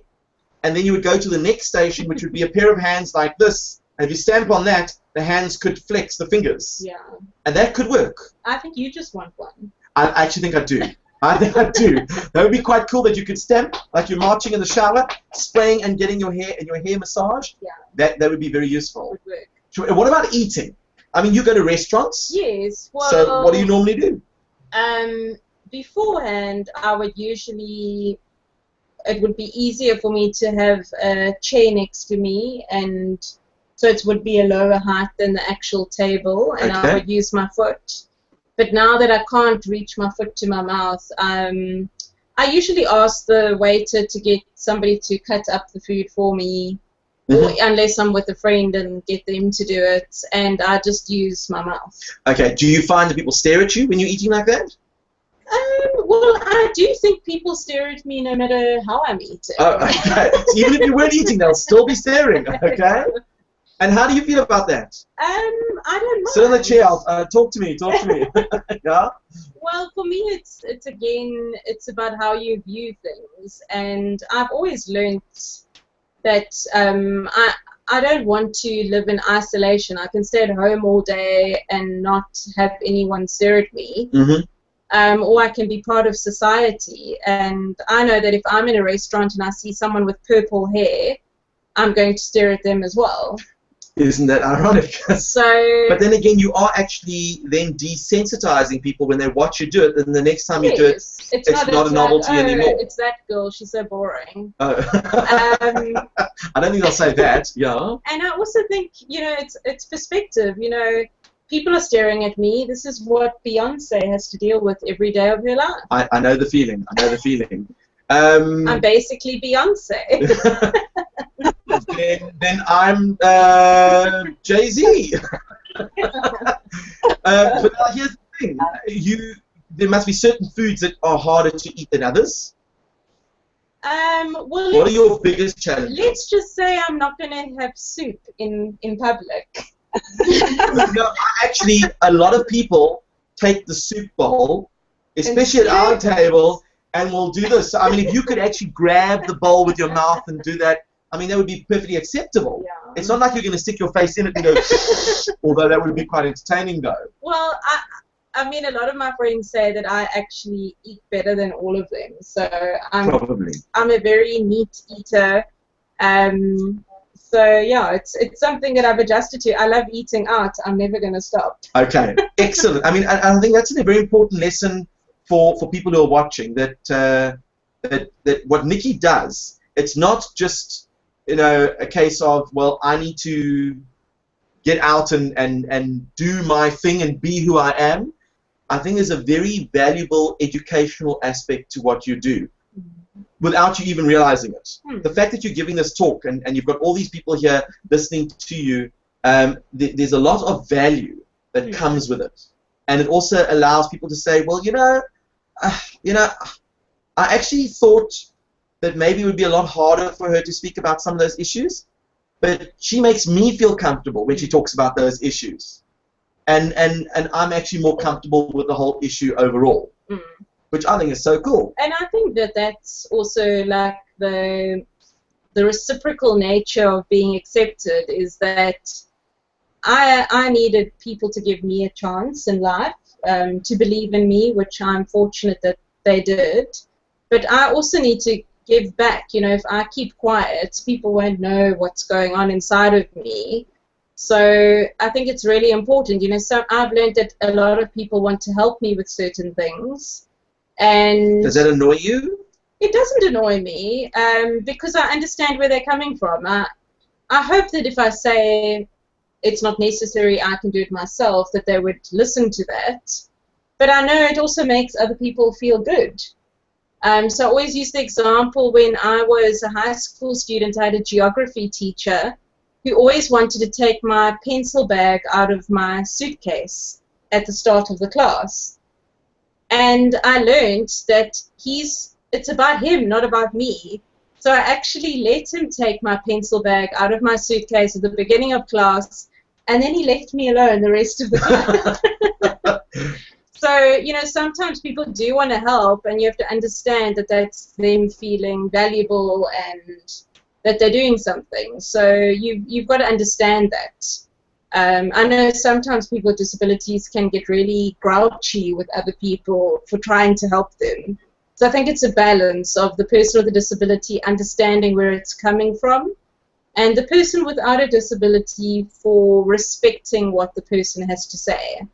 and then you would go to the next station, which would be a pair of hands like this, and if you stamp on that, the hands could flex the fingers. Yeah. And that could work. I think you just want one. I actually think I do. I think I do. That would be quite cool that you could stamp, like you're marching in the shower, spraying and getting your hair and your hair massage. Yeah. That would be very useful. Would work. Sure. And what about eating? I mean, you go to restaurants. Yes. Well, So what do you normally do? Beforehand, I would usually, it would be easier for me to have a chair next to me, and so it would be a lower height than the actual table, and I would use my foot. But now that I can't reach my foot to my mouth, I usually ask the waiter to get somebody to cut up the food for me, or unless I'm with a friend and get them to do it, and I just use my mouth. Okay. Do you find that people stare at you when you're eating like that? Well, I do think people stare at me no matter how I'm eating. Oh, okay. Even if you weren't eating, they'll still be staring. Okay. And how do you feel about that? I don't mind. Sit on the chair. Talk to me. Yeah. Well, for me, it's again, it's about how you view things, and I've always learned that I don't want to live in isolation. I can stay at home all day and not have anyone stare at me. Or I can be part of society, and I know that if I'm in a restaurant and I see someone with purple hair, I'm going to stare at them as well. Isn't that ironic? So, but then again, you are actually then desensitizing people when they watch you do it, and the next time you do it, it's not a novelty anymore. It's that girl, she's so boring. I don't think they'll say that, yeah. And I also think, you know, it's perspective. You know, people are staring at me. This is what Beyonce has to deal with every day of her life. I know the feeling. I'm basically Beyonce. then I'm Jay-Z. But here's the thing. There must be certain foods that are harder to eat than others. Well, what are your biggest challenges? Let's just say I'm not going to have soup in public. No, actually, a lot of people take the soup bowl, especially at our table, and will do this. I mean, if you could actually grab the bowl with your mouth and do that, I mean, that would be perfectly acceptable. Yeah. It's not like you're going to stick your face in it and go, although that would be quite entertaining, though. Well, I mean, a lot of my friends say that I actually eat better than all of them. So I'm a very neat eater. So yeah, it's something that I've adjusted to. I love eating out. I'm never going to stop. Okay, excellent. I mean, I think that's a very important lesson for people who are watching. That what Nikki does, it's not just, you know, a case of, well, I need to get out and do my thing and be who I am. I think there's a very valuable educational aspect to what you do, without you even realizing it. The fact that you're giving this talk and you've got all these people here listening to you, there's a lot of value that comes with it. And it also allows people to say, well, I actually thought that maybe it would be a lot harder for her to speak about some of those issues, but she makes me feel comfortable when she talks about those issues. And I'm actually more comfortable with the whole issue overall. Which I think is so cool. And I think that that's also like the reciprocal nature of being accepted, is that I needed people to give me a chance in life, to believe in me, which I'm fortunate that they did. But I also need to give back. You know, if I keep quiet, people won't know what's going on inside of me. So I think it's really important. You know, so I've learned that a lot of people want to help me with certain things. And does that annoy you? It doesn't annoy me because I understand where they're coming from. I hope that if I say it's not necessary, I can do it myself, that they would listen to that. But I know it also makes other people feel good. So I always use the example when I was a high school student, I had a geography teacher who always wanted to take my pencil bag out of my suitcase at the start of the class. And I learned that it's about him, not about me. So I actually let him take my pencil bag out of my suitcase at the beginning of class, and then he left me alone the rest of the class. So, you know, sometimes people do want to help, and you have to understand that that's them feeling valuable and that they're doing something. So you've got to understand that. I know sometimes people with disabilities can get really grouchy with other people for trying to help them. So I think it's a balance of the person with a disability understanding where it's coming from, and the person without a disability for respecting what the person has to say.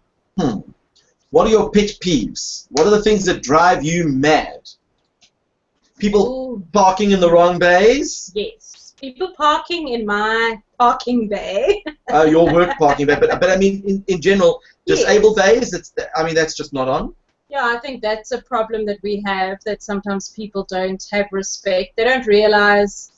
What are your pet peeves? What are the things that drive you mad? People parking in the wrong bays? Yes. People parking in my parking bay. Your work parking bay. But I mean, in general, disabled bays, that's just not on. Yeah, I think that's a problem that we have, that sometimes people don't have respect. They don't realize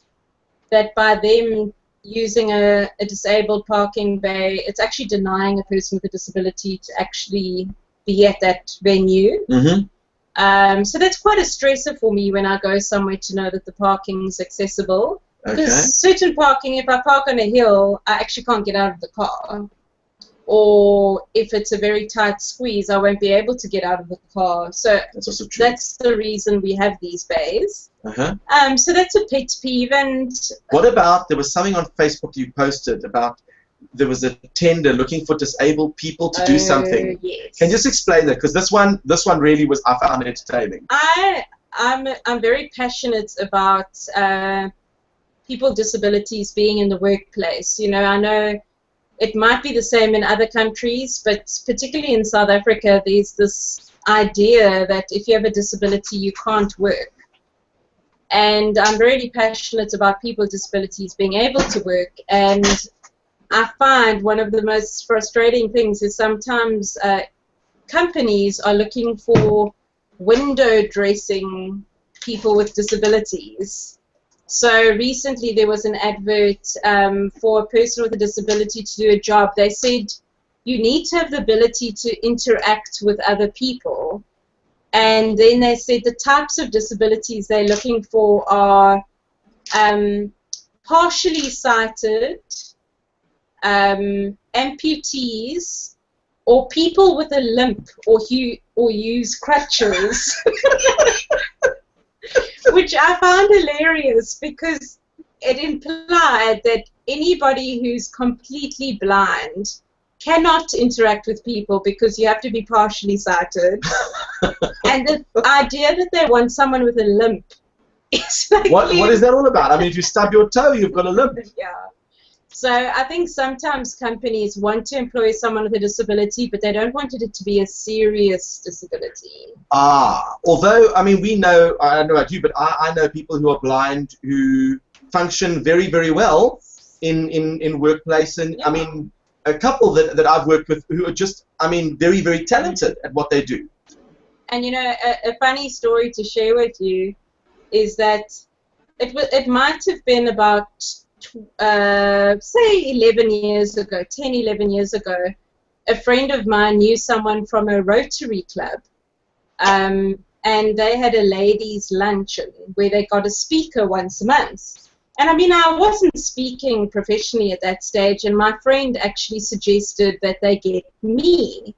that by them using a disabled parking bay, it's actually denying a person with a disability to actually be at that venue. So that's quite a stressor for me when I go somewhere to know that the parking's accessible. Because certain parking, if I park on a hill, I actually can't get out of the car. Or if it's a very tight squeeze, I won't be able to get out of the car. So that's also true. That's the reason we have these bays. So that's a pet peeve. And what about, there was something on Facebook you posted about, there was a tender looking for disabled people to do something. Yes. Can you just explain that? Because this one really was, I found entertaining. I'm very passionate about people with disabilities being in the workplace. You know, I know it might be the same in other countries, but particularly in South Africa, there's this idea that if you have a disability, you can't work. And I'm really passionate about people with disabilities being able to work. And I find one of the most frustrating things is sometimes companies are looking for window dressing people with disabilities. So recently there was an advert for a person with a disability to do a job. They said you need to have the ability to interact with other people. And then they said the types of disabilities they're looking for are partially sighted, amputees, or people with a limp or use crutches. Which I found hilarious because it implied that anybody who's completely blind cannot interact with people because you have to be partially sighted. And the idea that they want someone with a limp is like... What is that all about? I mean, if you stub your toe, you've got a limp. Yeah. So I think sometimes companies want to employ someone with a disability, but they don't want it to be a serious disability. Although, I mean, we know, I don't know about you, but I know people who are blind who function very, very well in workplace. And I mean, a couple that I've worked with who are just, I mean, very, very talented at what they do. And, you know, a funny story to share with you is that it might have been about... say 11 years ago, 10, 11 years ago, a friend of mine knew someone from a Rotary Club, and they had a ladies' luncheon where they got a speaker once a month. And I mean, I wasn't speaking professionally at that stage, and my friend actually suggested that they get me.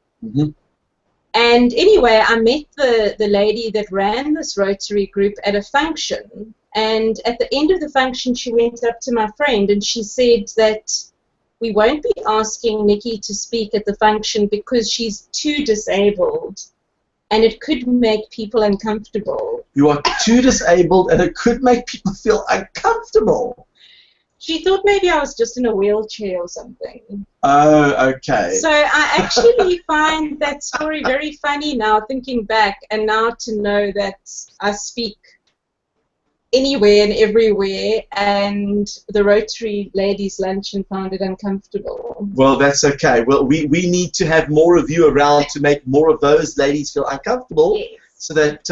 And anyway, I met the lady that ran this Rotary group at a function. And at the end of the function, she went up to my friend and she said that we won't be asking Nikki to speak at the function because she's too disabled and it could make people uncomfortable. You are too disabled and it could make people feel uncomfortable. She thought maybe I was just in a wheelchair or something. Oh, okay. So I actually find that story very funny now, thinking back, and now to know that I speak anywhere and everywhere, and the Rotary ladies' luncheon found it uncomfortable. Well, that's okay. Well, we need to have more of you around to make more of those ladies feel uncomfortable. Yes. So that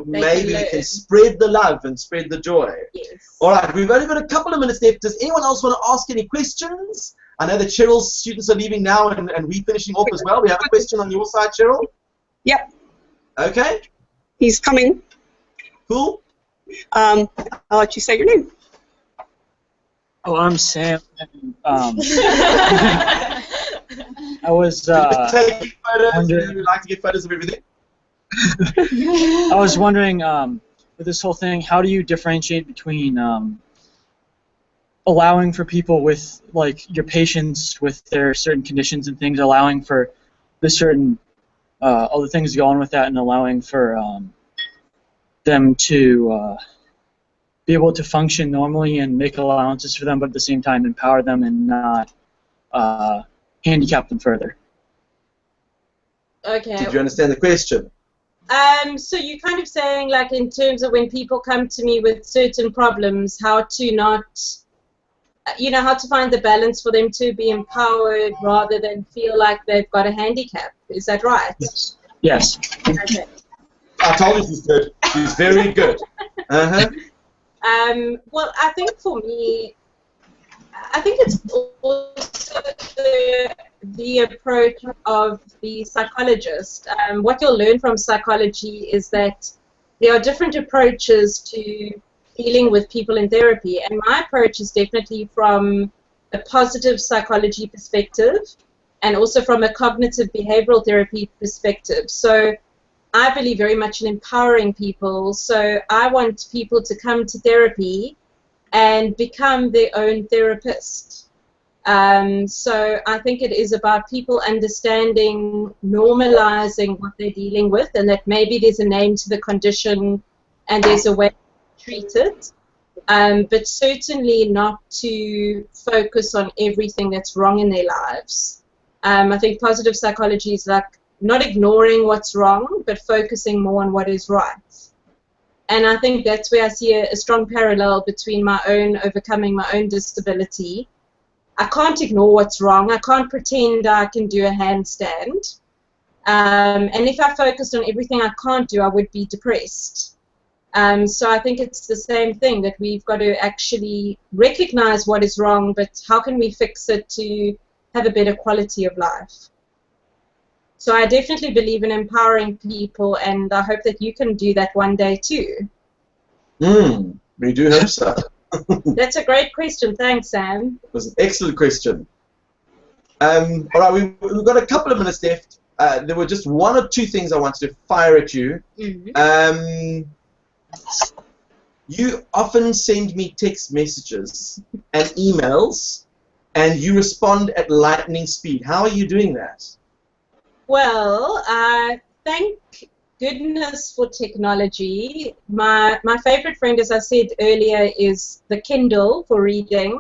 maybe we can spread the love and spread the joy. Yes. All right, we've only got a couple of minutes left. Does anyone else want to ask any questions? I know that Cheryl's students are leaving now, and we're finishing off as well. We have a question on your side, Cheryl? Yep. Okay. He's coming. Cool. I'll let you say your name. Oh, I'm Sam. I was take photos. Do you like to get photos of everything? I was wondering, with this whole thing, how do you differentiate between allowing for people with, like, your patients with their certain conditions and things, allowing for the certain other things going with that, and allowing for them to be able to function normally and make allowances for them, but at the same time empower them and not handicap them further? Okay. Did you understand the question? So you're kind of saying, like, in terms of when people come to me with certain problems, how to not, how to find the balance for them to be empowered rather than feel like they've got a handicap. Is that right? Yes. Yes. Okay. I told you she's good. She's very good. Uh-huh. Well, I think for me, I think it's also the approach of the psychologist. What you'll learn from psychology is that there are different approaches to dealing with people in therapy, and my approach is definitely from a positive psychology perspective and also from a cognitive behavioral therapy perspective. So I believe very much in empowering people, so I want people to come to therapy and become their own therapist. So I think it is about people understanding, normalizing what they're dealing with, and that maybe there's a name to the condition and there's a way to treat it, but certainly not to focus on everything that's wrong in their lives. I think positive psychology is like not ignoring what's wrong, but focusing more on what is right. And I think that's where I see a strong parallel between my own overcoming my own disability. I can't ignore what's wrong. I can't pretend I can do a handstand. And if I focused on everything I can't do, I would be depressed. So I think it's the same thing, that we've got to actually recognize what is wrong, but how can we fix it to have a better quality of life? So I definitely believe in empowering people, and I hope that you can do that one day too. We do hope so. That's a great question. Thanks, Sam. It was an excellent question. All right, we've got a couple of minutes left. There were just one or two things I wanted to fire at you. You often send me text messages and emails, and you respond at lightning speed. How are you doing that? Well, thank goodness for technology. My favorite friend, as I said earlier, is the Kindle for reading,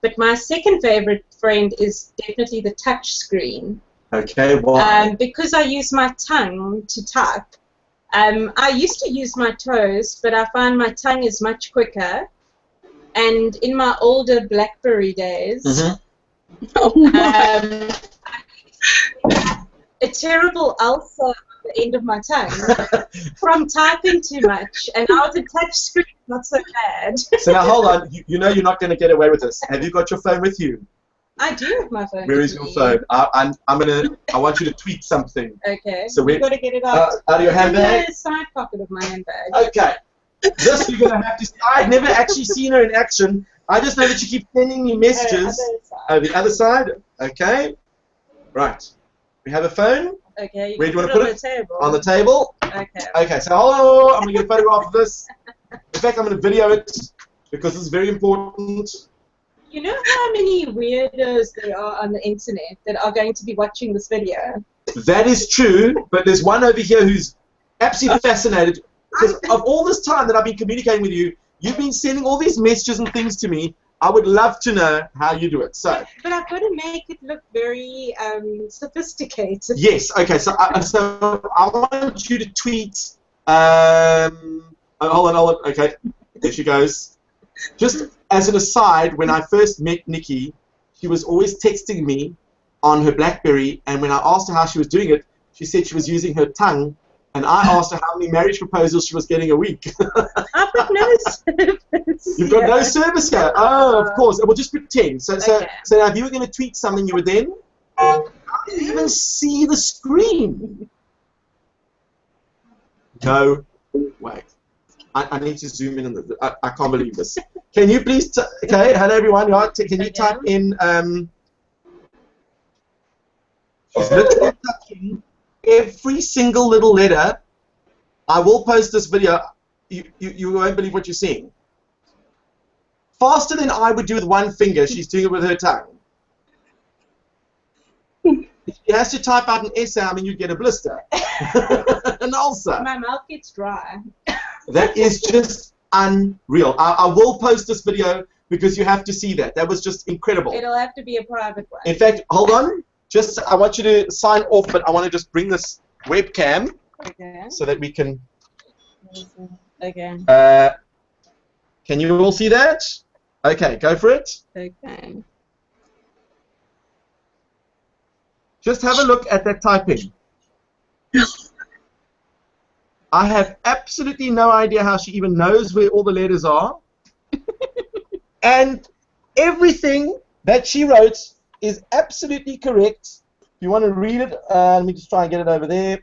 but my second favorite friend is definitely the touch screen. Okay, why? Because I use my tongue to type. I used to use my toes, but I find my tongue is much quicker. And in my older BlackBerry days, a terrible ulcer on the end of my tongue from typing too much, and now with a touch screen, not so bad. So now hold on, you know you're not going to get away with this. Have you got your phone with you? I do have my phone. Where is your phone? I want you to tweet something. Okay. So you've got to get it out. Out of your handbag? In the side pocket of my handbag. Okay. This you're going to have to. I've never actually seen her in action. I just know that you keep sending me messages. The other side. Okay. Right. We have a phone. Okay. Where do you want to put it? Table. On the table. Okay. Okay. So hello, I'm going to get a photograph of this. In fact, I'm going to video it because this is very important. You know how many weirdos there are on the internet that are going to be watching this video? That is true, but there's one over here who's absolutely fascinated because of all this time that I've been communicating with you, you've been sending all these messages and things to me. I would love to know how you do it. So. But I've got to make it look very sophisticated. Yes. Okay. So I want you to tweet. Hold on. Okay. There she goes. Just as an aside, when I first met Nikki, she was always texting me on her BlackBerry, and when I asked her how she was doing it, she said she was using her tongue, and I asked her how many marriage proposals she was getting a week. I've got no service. You've got no service here. Oh, of course. We'll just pretend. So now if you were going to tweet something, you would then not even see the screen. No way. I need to zoom in. I can't believe this. Can you please? Okay. Hello, everyone. Can you type in? She's literally touching every single little letter. I will post this video. You won't believe what you're seeing. Faster than I would do with one finger, she's doing it with her tongue. If she has to type out an essay, I mean, you get a blister. An ulcer. My mouth gets dry. That is just unreal. I will post this video because you have to see that. That was just incredible. It'll have to be a private one. In fact, hold on. Just, I want you to sign off, but I want to just bring this webcam so that we can. Okay. Can you all see that? Okay, go for it. Okay. Just have a look at that typing. I have absolutely no idea how she even knows where all the letters are. And everything that she wrote is absolutely correct. If you want to read it, let me just try and get it over there.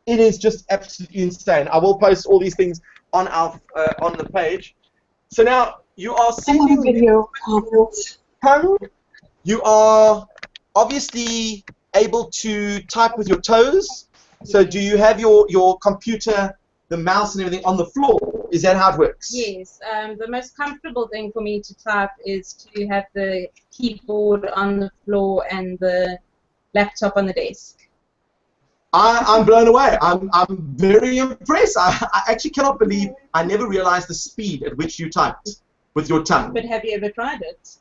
It is just absolutely insane. I will post all these things on our on the page. So now you are sending video comments. tongue. You are obviously able to type with your toes. So do you have your computer, the mouse and everything on the floor? Is that how it works? Yes. The most comfortable thing for me to type is to have the keyboard on the floor and the laptop on the desk. I'm blown away. I'm very impressed. I actually cannot believe I never realized the speed at which you typed with your tongue. But have you ever tried it?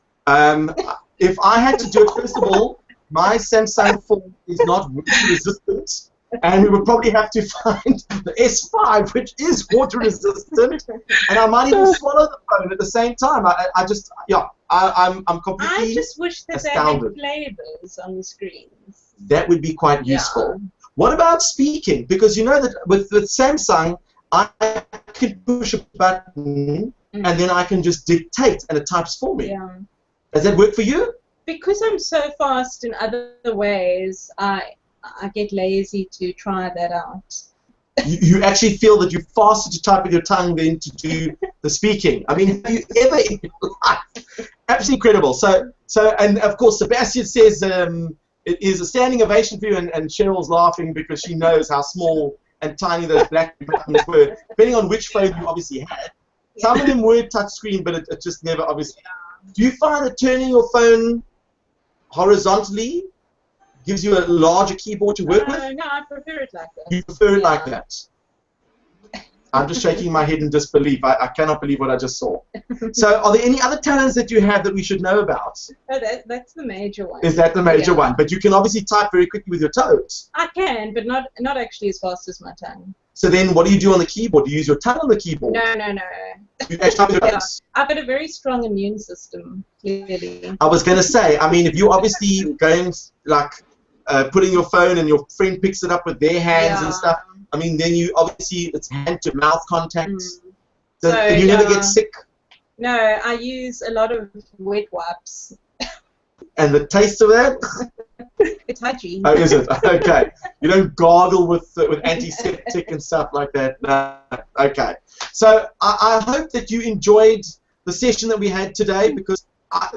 If I had to do it, first of all, my Samsung phone is not water resistant, and we would probably have to find the S5, which is water resistant, and I might even swallow the phone at the same time. I'm completely I just wish that astounded. they had flavors on the screens. That would be quite useful. What about speaking? Because you know that with Samsung, I can push a button and then I can just dictate and it types for me. Yeah. Does that work for you? Because I'm so fast in other ways, I get lazy to try that out. You actually feel that you're faster to type with your tongue than to do the speaking. I mean, have you ever in your life? Absolutely incredible. So, and of course, Sebastian says it is a standing ovation for you, and Cheryl's laughing because she knows how small and tiny those black buttons were, depending on which phone you obviously had. Some of them were touchscreen, but it just never obviously. Do you find that turning your phone horizontally gives you a larger keyboard to work with? No, I prefer it like that. You prefer it like that? I'm just shaking my head in disbelief. I cannot believe what I just saw. So are there any other talents that you have that we should know about? Oh, that's the major one. Is that the major one? But you can obviously type very quickly with your toes. I can, but not actually as fast as my tongue. So then what do you do on the keyboard? Do you use your tongue on the keyboard? No. You actually type with your toes? I've got a very strong immune system, clearly. I was going to say, I mean, if you obviously going like putting your phone and your friend picks it up with their hands and stuff, I mean, then you obviously it's hand-to-mouth contact. So you never get sick. No, I use a lot of wet wipes. And the taste of that? It's hygiene. Oh, is it? Okay. You don't gargle with antiseptic and stuff like that. No. Okay. So I hope that you enjoyed the session that we had today, because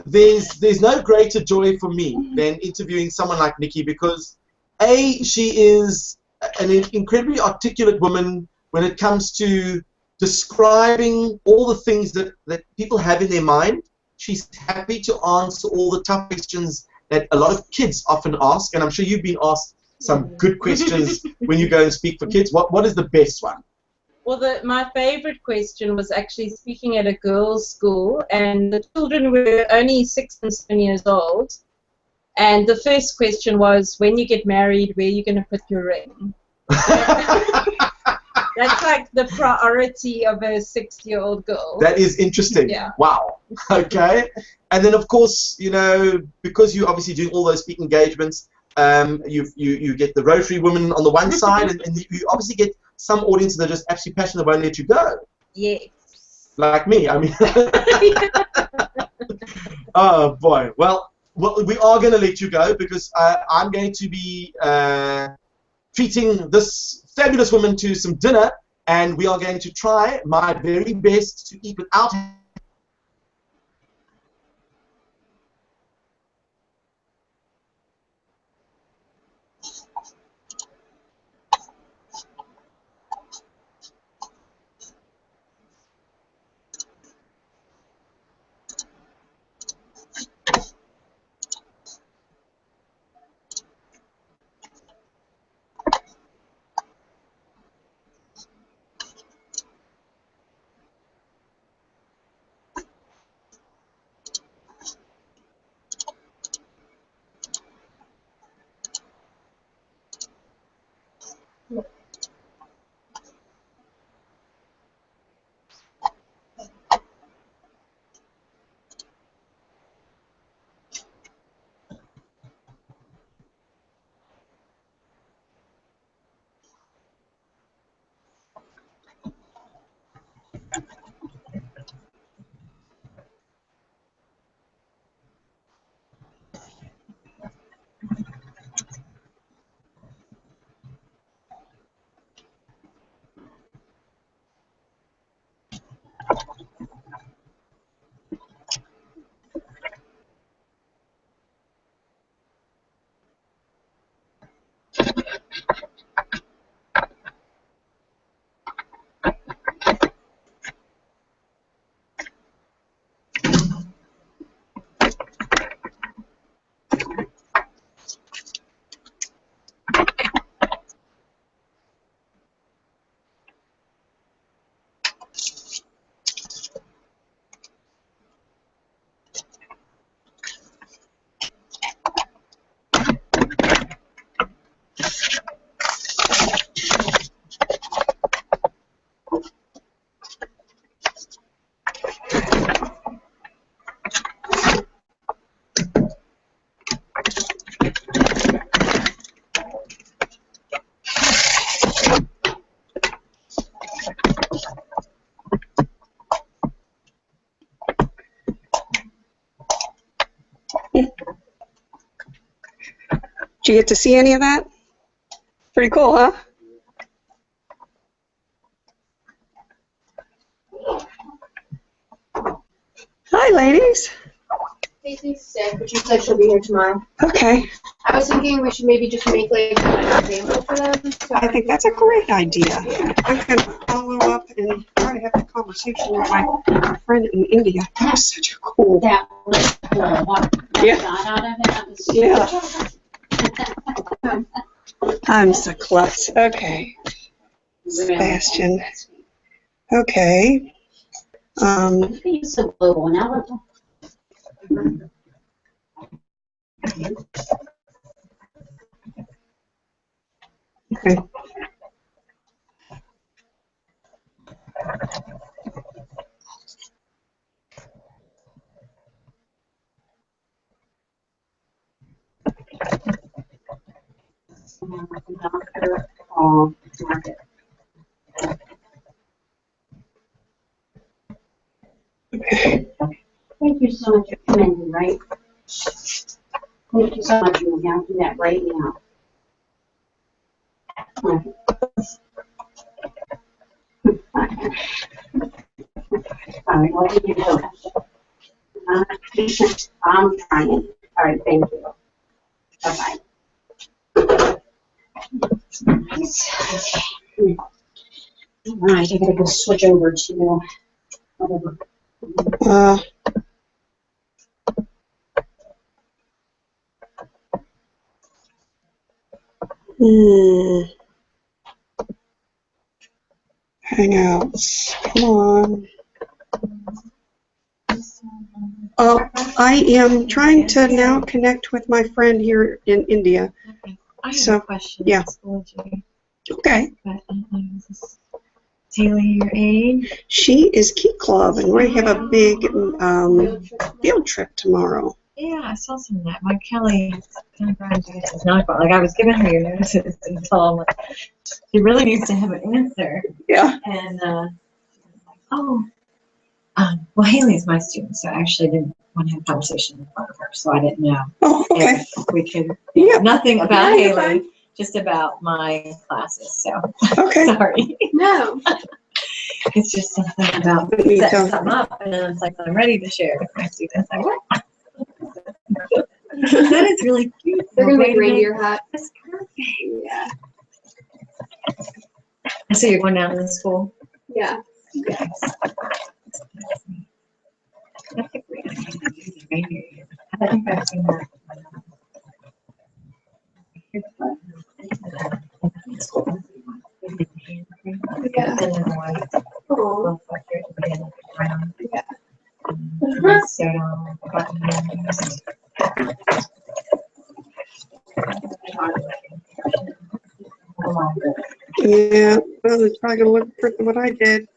there's no greater joy for me than interviewing someone like Nikki, because she is an incredibly articulate woman when it comes to describing all the things that people have in their mind. She's happy to answer all the tough questions that a lot of kids often ask, and I'm sure you've been asked some good questions when you go and speak for kids. What is the best one? Well, my favorite question was actually speaking at a girls' school, and the children were only 6 and 7 years old. And the first question was, when you get married, where are you going to put your ring? That's like the priority of a 6-year-old girl. That is interesting. Yeah. Wow. Okay. And then, of course, you know, because you obviously do all those speaking engagements, you get the Rotary women on the one side, and you obviously get some audiences that are just absolutely passionate, won't let you go. Yes. Like me, I mean. Oh boy. Well, we are going to let you go because I'm going to be treating this fabulous woman to some dinner, and we are going to try my very best to eat without. Did you get to see any of that? Pretty cool, huh? Hi, ladies. Casey's sick, but she said she'll be here tomorrow. Okay. I was thinking we should maybe just make like an example for them. So I think that's a great idea. I'm going to follow up and try to have a conversation with my friend in India. That was such a cool. That was Yeah. shot out of it. That was Yeah. I'm so close. Okay. Sebastian. Okay. You can use the global now. Okay. Thank you so much for coming in, right? Thank you so much. You're going to do that right now. All right, what did you do? I'm trying. All right, thank you. Bye-bye. All right, I gotta go switch over to whatever. Hangouts. Come on. I am trying to now connect with my friend here in India. I have So, a question. yeah. Okay. But, is this Haley your age? She is Key Club, and we have a big field trip tomorrow. Yeah, I saw some of that. My Kelly kind of graduated as not like I was giving her your notices until I'm like, she really needs to have an answer. Yeah. And oh, well, Haley's my student, so I actually didn't want to have a conversation in front of her, so I didn't know Oh, okay. if we could. Yeah. Nothing about Yeah, you're Haley, fine. just about my classes. So Okay. sorry. No. It's just something about Me setting too. something up, and then it's like I'm ready to share with my students. I'm like, what? That is really cute. They're gonna Wait make a minute. reindeer hats. That's perfect. Yeah. So you're going down to the school? Yeah. Yes. That's a great idea. Reindeer. I think I've seen that. Yeah. And then white. Oh. Brown. Yeah. So, buttons. Yeah. Well, it's probably gonna look different than what I did.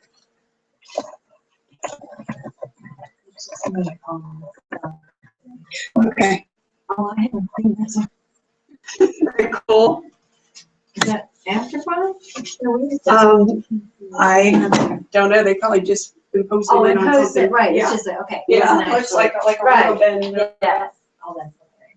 Okay. Oh, I haven't seen this. Very cool. Is that after five? I don't know. They probably just imposed Oh, it and on post it, something. right, it's Yeah. just like, okay. Yeah. Wasn't Looks actually- like a right. ribbon. Yes. Oh, that's okay.